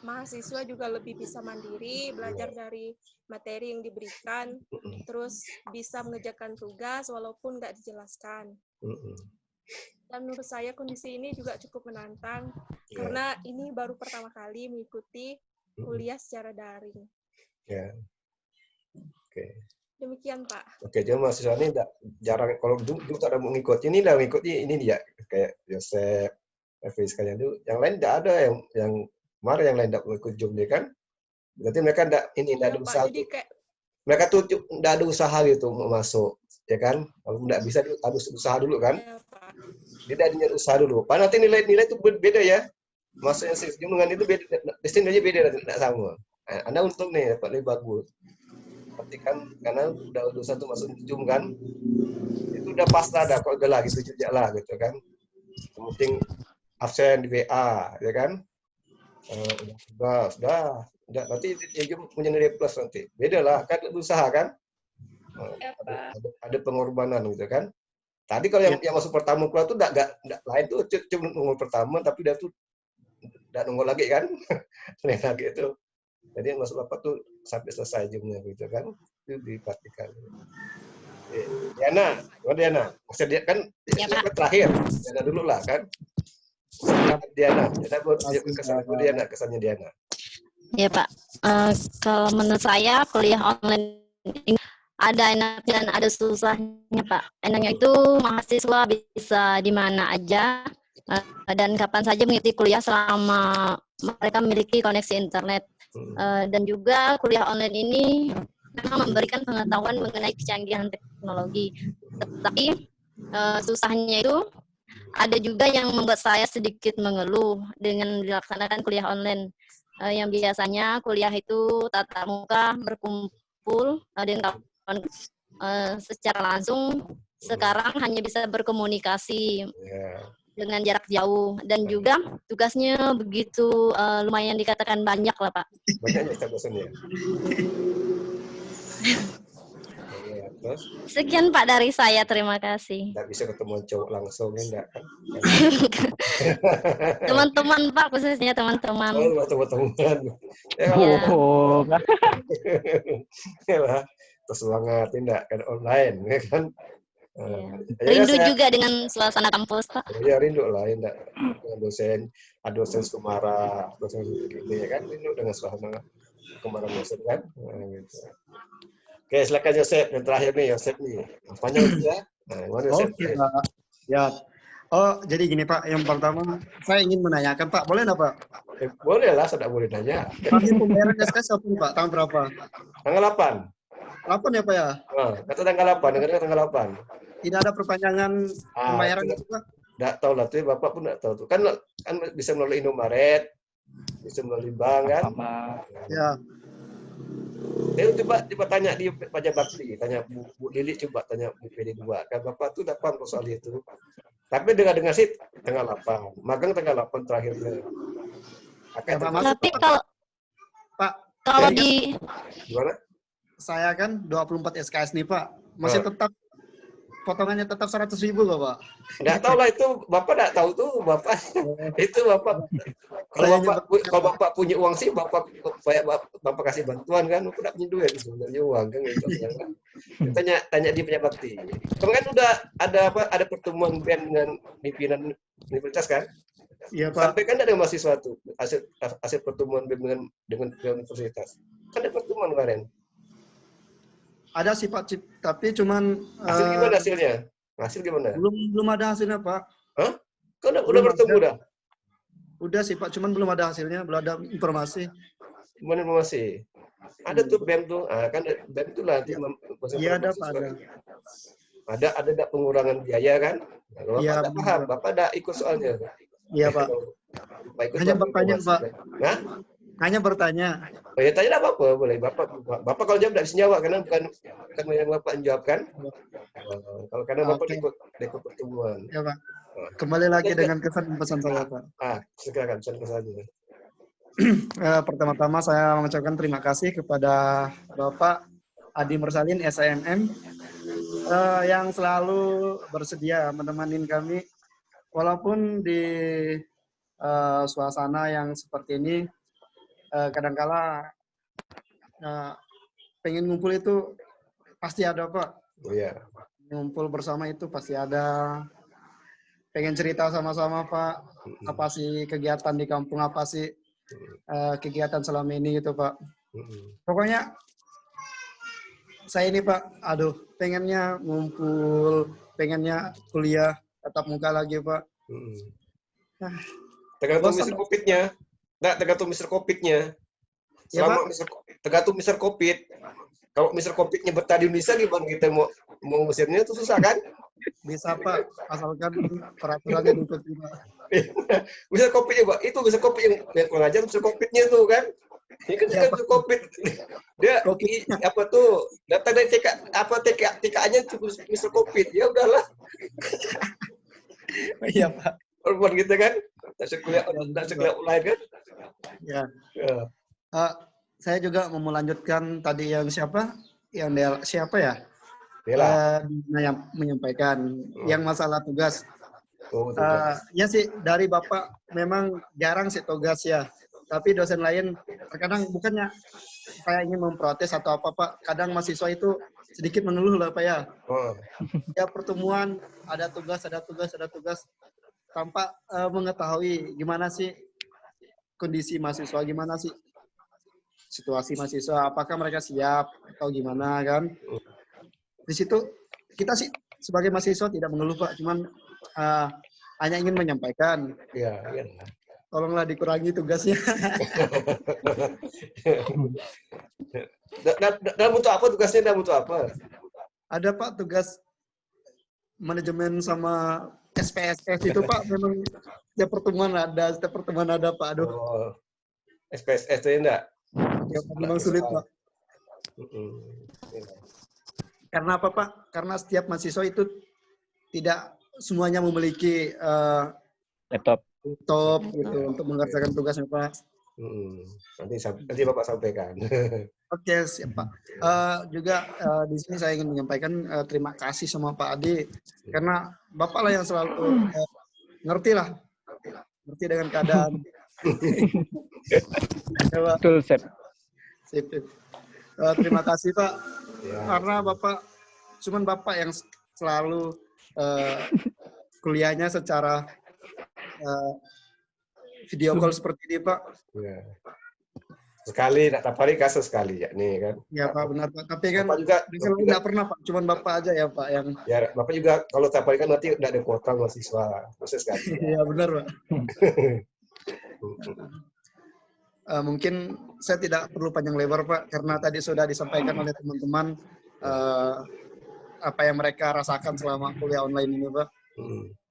mahasiswa juga lebih bisa mandiri, belajar dari materi yang diberikan, terus bisa mengerjakan tugas walaupun nggak dijelaskan. Dan menurut saya kondisi ini juga cukup menantang karena ini baru pertama kali mengikuti kuliah secara daring. Ya. Oke. Demikian, Pak. Oke, jadi mahasiswa ini jarang, kalau dulu tak ada mau ngikut, ini lah ngikutnya ini dia kayak Yosef, Efri sekalian dulu. Yang lain tidak ada yang kemarin yang lain tidak mau ikut Zoom dia kan. Berarti mereka tidak ada usaha. Jadi kayak mereka tuh tidak ada usaha gitu mau masuk, ya kan? Kalau tidak bisa harus usaha dulu kan? Dia ada usaha dulu. Padahal nanti nilai itu beda ya. Masuk yang Zoom dengan itu beda, destinasinya beda, tidak sama. Nah, Anda untung nih, dapat lebih bagus. Seperti kan, karena udah satu masuk Zoom kan, itu udah pas lah, kok udah lah gitu jejak lah gitu kan. Yang penting absen di WA, ya kan? Sudah, nanti dia punya nilai plus nanti. Beda lah, kan usaha kan? Ada pengorbanan gitu kan. Tadi kalau yang masuk pertama keluar tuh enggak lain tuh cuma nunggu pertama, tapi dia tuh enggak nunggu lagi kan? Lain lagi itu. Jadi yang masuk apa tuh sampai selesai Zoom-nya gitu kan. Itu dipastikan. Diana, maksud dia kan terakhir. Diana dulu lah kan. Diana kesannya Diana. Ya Pak, kalau menurut saya kuliah online ini ada enak dan ada susahnya Pak. Enaknya itu mahasiswa bisa di mana aja dan kapan saja mengikuti kuliah selama mereka memiliki koneksi internet. Dan juga kuliah online ini memang memberikan pengetahuan mengenai kecanggihan teknologi. Tetapi susahnya itu ada juga yang membuat saya sedikit mengeluh dengan dilaksanakan kuliah online. Yang biasanya kuliah itu tatap muka, berkumpul dengan kawan secara langsung, sekarang hanya bisa berkomunikasi dengan jarak jauh, dan juga tugasnya begitu lumayan dikatakan banyak lah Pak. Banyaknya bosannya. Sekian Pak dari saya, terima kasih. Tidak bisa ketemu cowok langsung enggak kan? Teman-teman Pak, khususnya teman-teman. Oh, teman-teman. Ya lah, tersemangat enggak kan online ya kan? Rindu juga dengan suasana kampus Pak. Ya rindu lah, enggak dengan dosen Sumara, dosen begini ya kan, rindu dengan suasana kemarin dosen kan. Nah, gitu. Oke, silakan Yosef. Yang terakhir nih, Yosef nih. Apanya juga? Nah, Yosef. Oke, Pak. Ya. Oh, jadi gini Pak. Yang pertama, saya ingin menanyakan Pak. Boleh nggak Pak? Boleh lah, sudah boleh nanya. Target pembayaran SKS apa Pak? Tanggal berapa? Tanggal 8. 8 ya Pak ya? Kata tanggal 8, dengarnya tanggal 8. Tidak ada perpanjangan pembayaran itu Pak? Nggak tahu lah, tuh Bapak pun nggak tahu tuh. Kan bisa melalui Indomaret, bisa melalui bank kan? Ya. Coba tanya di pajak bakti, tanya Bu Lili, coba tanya Bu PD2. Kan Bapak tuh dapat soal itu. Tapi dengar sih tanggal 8. Magang tanggal 8 terakhirnya. Tapi kalau di gimana? Saya kan 24 SKS nih Pak. Masih tetap potongannya tetap 100.000 Pak. Nggak tahu lah itu, Bapak nggak tahu tuh Bapak. Itu Bapak. Kalau Bapak punya uang sih, Bapak kasih bantuan kan, Bapak nggak punya duit sebenarnya uang kan. Gitu. Tanya di pajak bakti. Kemarin udah ada pertemuan BEM dengan pimpinan universitas kan? Iya Pak. Sampai kan ada mahasiswa tuh hasil pertemuan BEM dengan universitas. Kan ada pertemuan kemarin. Ada sih Pak, tapi cuman hasil gimana hasilnya? Hasil gimana? Belum ada hasilnya Pak. Hah? Kau udah bertemu dah? Udah sih Pak, cuman belum ada hasilnya, belum ada informasi. Gimana informasi? Ada tuh BEM tuh, kan BEM tuh lah. Iya ada Pak, ada. Ada pengurangan biaya kan? Kalau ya, Bapak tak paham, Bapak ada ikut soalnya. Iya Pak. Hanya bertanya Pak. Hah? Hanya bertanya. Oh ya tanya apa-apa boleh. Bapak kalau jawab tidak bisa jawab karena bukan yang Bapak jawab kan. Kalau karena Bapak ikut pertemuan. Ya Pak. Kembali lagi dengan kesan pesan saya Pak. Silakan pesan-pesannya. Pertama-tama saya mengucapkan terima kasih kepada Bapak Adi Mursalin SNM yang selalu bersedia menemani kami walaupun di suasana yang seperti ini. Kadangkala pengen ngumpul itu pasti ada Pak. Oh iya. Ngumpul bersama itu pasti ada. Pengen cerita sama-sama Pak. Apa sih kegiatan di kampung apa sih? kegiatan selama ini gitu Pak. Pokoknya saya ini Pak, aduh pengennya ngumpul, pengennya kuliah tatap muka lagi Pak. Tergantung Mr. Covid-nya. Nggak, tergantung Mr. Covid-nya. Selama ya, tergantung Mr. Covid. Kalau Mr. Covid-nya betah di Indonesia, gimana kita mau ngusirnya itu susah kan? Bisa Pak, asalkan peraturannya diikuti Pak. Mr. Covid-nya Pak, itu Mr. Covid yang kurang ajar, Mr. Covid-nya tuh kan. Ini kan ya, Mr. Covid. Dia apa tuh, datang dari TK-nya Mr. Covid. Ya udahlah. Iya Pak. Korban kita kan, tak sekolah online kan? Ya. Saya juga mau melanjutkan tadi yang siapa ya? Menyampaikan yang masalah tugas. Ya sih dari Bapak memang jarang sih tugas ya. Tapi dosen lain terkadang bukannya saya ingin memprotes atau apa Pak. Kadang mahasiswa itu sedikit mengeluh lah Pak ya. Ya pertemuan ada tugas tanpa mengetahui gimana sih kondisi mahasiswa, gimana sih situasi mahasiswa, apakah mereka siap atau gimana kan. Di situ kita sih sebagai mahasiswa tidak mengeluh Pak, cuman hanya ingin menyampaikan. Iya. Tolonglah dikurangi tugasnya. Dalam bentuk apa tugasnya? Dalam bentuk apa? Ada Pak tugas manajemen sama SPSS itu Pak, memang setiap pertemuan ada Pak. Aduh. Oh, SPSS itu enggak? Ya memang sulit Pak. Karena apa Pak? Karena setiap mahasiswa itu tidak semuanya memiliki laptop gitu untuk mengerjakan tugasnya Pak. Nanti Bapak sampaikan. Oke, siap Pak. Juga di sini saya ingin menyampaikan terima kasih sama Pak Adi karena Bapak lah yang selalu ngerti dengan keadaan. Betul, Sip. Terima kasih Pak karena cuman Bapak yang selalu kuliahnya secara video call seperti ini Pak. Ya. Sekali, tapi kasus sekali ya nih kan. Ya Pak, benar Pak. Tapi kan Bapak juga nggak pernah Pak, cuman Bapak aja ya Pak yang. Ya Bapak juga kalau tiap hari kan nanti udah ada kuota mahasiswa khusus kan. Iya benar Pak. Mungkin saya tidak perlu panjang lebar Pak, karena tadi sudah disampaikan oleh teman-teman apa yang mereka rasakan selama kuliah online ini Pak.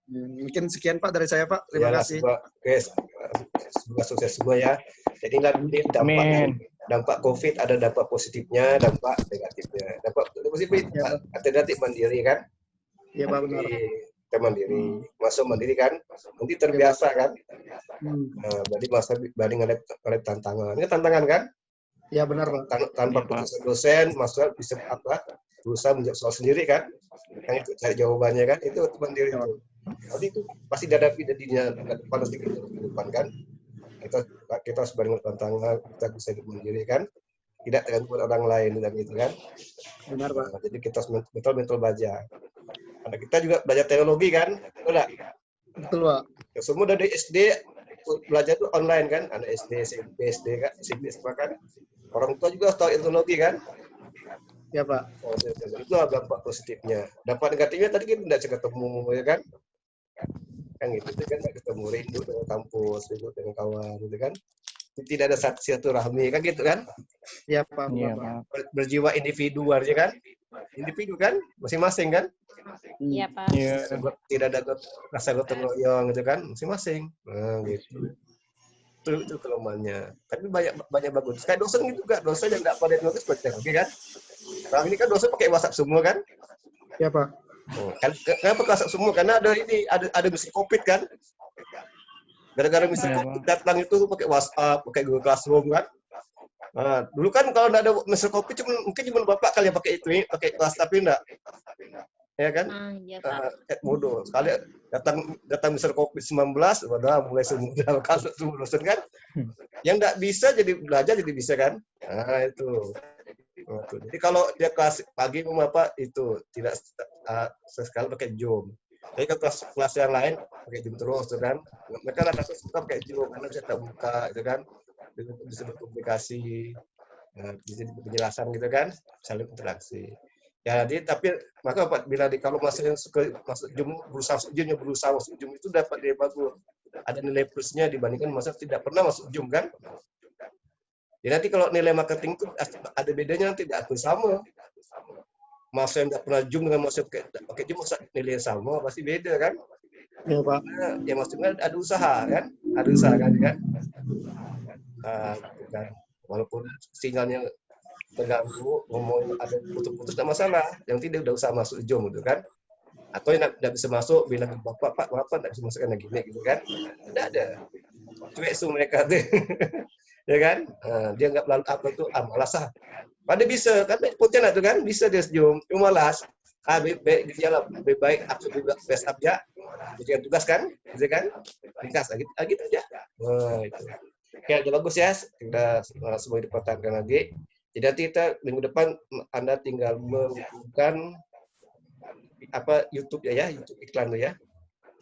Mungkin sekian Pak dari saya Pak. Terima kasih. Semoga sukses semua ya. Jadi dampak COVID ada dampak positifnya, dampak negatifnya. Dampak positif alternatif mandiri kan? Iya Pak benar. Kita mandiri, masuk mandiri kan? Nanti terbiasa kan? Berarti masa banding ada tantangan. Ini tantangan kan? Iya benar Pak. Tanpa dosen, masuk bisa berusaha menjawab soal sendiri kan? Yang itu cari jawabannya kan? Itu mandiri itu. Jadi itu pasti dihadapi dirinya pada depan kan. Kita harus bareng tantangan, kita bisa hidup mandiri kan. Tidak tergantung orang lain dan gitu kan. Benar Pak. Jadi kita harus mental belajar. Karena kita juga belajar teknologi kan, betul. Betul Pak. Ya, semua dari SD belajar tuh online kan, ada SD, SMP, SD kan, SMP kan. Orang tua juga harus tahu teknologi kan. Ya Pak. Itu dampak positifnya. Dampak negatifnya tadi kita tidak bisa ketemu ya kan. Kan gitu kan, nggak ketemu, rindu dengan kampus, rindu dengan kawan gitu kan. Tidak ada silaturahmi kan gitu kan. Iya Pak. Iya Pak. Berjiwa individu artinya kan. Individu kan, masing-masing kan. Iya Pak. Tidak ada rasa gotong royong gitu kan, masing-masing. Nah gitu. Itu kelemahannya. Tapi banyak bagus. Kayak dosen gitu juga, dosen yang nggak pada notis teknologi kan. Sekarang ini kan dosen pakai WhatsApp semua kan. Iya Pak. Kenapa WhatsApp semua? Karena ada Mr. Covid kan. Gara-gara Mr. Covid datang itu pakai WhatsApp, pakai Google Classroom kan. Nah, dulu kan kalau nggak ada Mr. Covid mungkin cuma Bapak kali yang pakai itu, pakai kelas tapi enggak. Ya kan? Iya Pak. Bodoh. Sekali datang Mr. Covid-19, udah mulai semua kasus semua dosen kan. Yang nggak bisa jadi belajar jadi bisa kan. Nah, itu. Jadi kalau dia kelas pagi mau apa itu tidak sesekali pakai Zoom. Tapi kan kelas yang lain pakai Zoom terus kan. Mereka rata-rata suka pakai Zoom karena bisa tak buka gitu kan. bisa berkomunikasi, bisa penjelasan gitu kan, saling interaksi. Ya, jadi tapi maka bila kalau masuk Zoom, berusaha masuk Zoom itu dapat dia bagus. Ada nilai plusnya dibandingkan masa tidak pernah masuk Zoom kan. Jadi nanti kalau nilai marketing itu ada bedanya, nanti tidak akan sama. Masa yang tidak pernah Zoom dengan masa pakai Zoom masa nilai sama pasti beda kan. Ya Pak. Nah, ya maksudnya ada usaha kan, kan. Kan. Walaupun sinyalnya terganggu, ngomong ada putus-putus tidak masalah. Yang tidak udah usah masuk Zoom gitu kan. Atau yang tidak bisa masuk bilang bapak tidak bisa masuk karena gini gitu kan. Tidak ada. Cuek mereka tuh. Ya kan? Dia nggak lalu apa itu malas ah. Pada bisa kan Pontianak tuh kan bisa dia Zoom, cuma malas. Lebih baik aku juga face up ya. Jadi tugas kan, gitu kan? Ringkas gitu aja. Nah, itu. Ya, udah bagus ya. Kita semua dipertahankan lagi. Jadi nanti kita minggu depan Anda tinggal membuka YouTube ya, YouTube iklan tuh ya.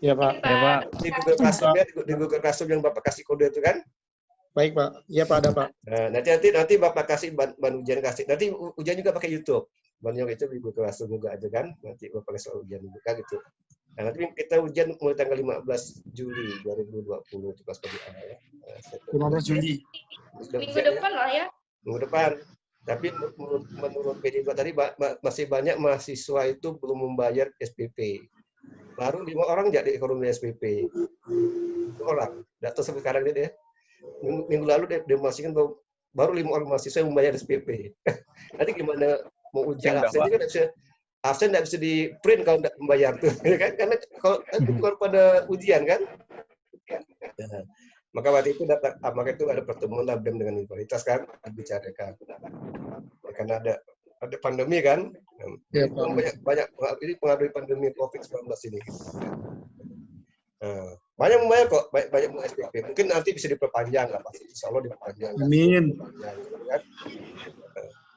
Iya Pak. Ya, Pak. Di Google Classroom ya, di Google Classroom yang Bapak kasih kode itu kan. Baik Pak. Iya Pak, ada Pak. Nah, nanti Bapak kasih ban ujian kasih. Nanti ujian juga pakai YouTube. Ban yang itu di Google Classroom juga aja kan. Nanti Bapak kasih soal ujian juga gitu. Nah, nanti kita ujian mulai tanggal 15 Juli 2020 itu kelas pagi ya. 15 Juli. Minggu depan lah ya. Minggu depan. Tapi menurut PD tadi masih banyak mahasiswa itu belum membayar SPP. Baru 5 orang jadi ekonomi SPP. 1 orang. Data sampai sekarang dia. Minggu lalu dia memastikan bahwa baru 5 orang mahasiswa yang membayar SPP. Nanti gimana mau ujian absen juga absen tidak bisa di print kalau tidak membayar tuh, kan? Karena kalau keluar pada ujian kan. Nah, maka waktu itu ada pertemuan BEM dengan universitas kan, dibicarakan. Karena ada pandemi kan, Ya, banyak ini pengaruh pandemi COVID-19 ini. Nah, banyak membayar kok, banyak SPP. Mungkin nanti bisa diperpanjang lah, pasti insya Allah diperpanjang. Amin.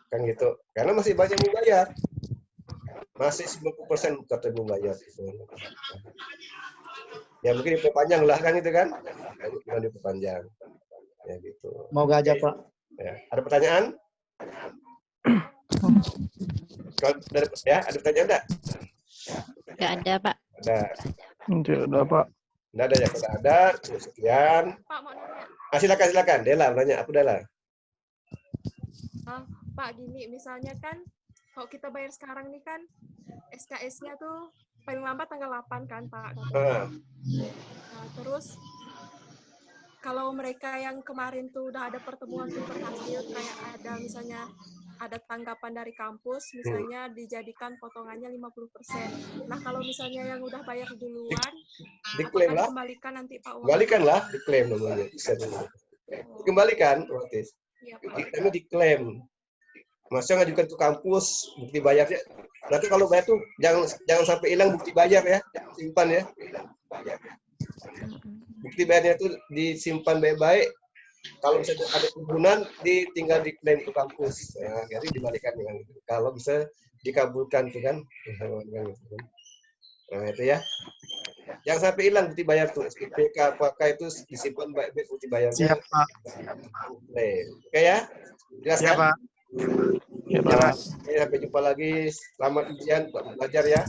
Kan gitu, karena masih banyak membayar. Masih 90% kata membayar. Ya mungkin diperpanjang lah kan itu kan. Mungkin diperpanjang. Ya gitu. Mau aja Pak. Ya. Ada pertanyaan? Ada pertanyaan enggak? Nggak ada, Pak. Ada. Tidak ada, Pak. Nggak ada ya, kalau ada. Sekian. Pak, mau nanya. Silakan. Dela, nanya. Apa Dela? Pak, gini, misalnya kan, kalau kita bayar sekarang nih kan, SKS-nya tuh paling lambat tanggal 8 kan, Pak? Nah, terus, kalau mereka yang kemarin tuh udah ada pertemuan tuh berhasil, kayak ada misalnya ada tanggapan dari kampus, misalnya dijadikan potongannya 50%. Nah, kalau misalnya yang udah bayar duluan, diklaim lah. Kembalikan nanti Pak uang. Kembalikan lah, diklaim namanya. Bisa dulu. Kembalikan, otomatis. Iya, Pak. Kami diklaim. Maksudnya ngajukan ke kampus, bukti bayarnya. Nanti kalau bayar tuh jangan sampai hilang bukti bayar ya, simpan ya. Bukti bayarnya itu disimpan baik-baik. Kalau bisa ada kebunan, tinggal diklaim ke kampus. Ya, jadi dibalikan dengan itu. Kalau bisa dikabulkan tuh kan. Nah itu ya. Jangan sampai hilang bukti bayar tuh. SPK apakah itu disimpan baik-baik bukti bayarnya. Siap Pak. Oke ya. Jelas Siap kan? Pak. Ya, Pak. Sampai jumpa lagi. Selamat ujian, belajar ya.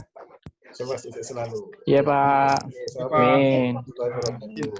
Semoga sukses selalu. Iya, Pak. Amin. Amin.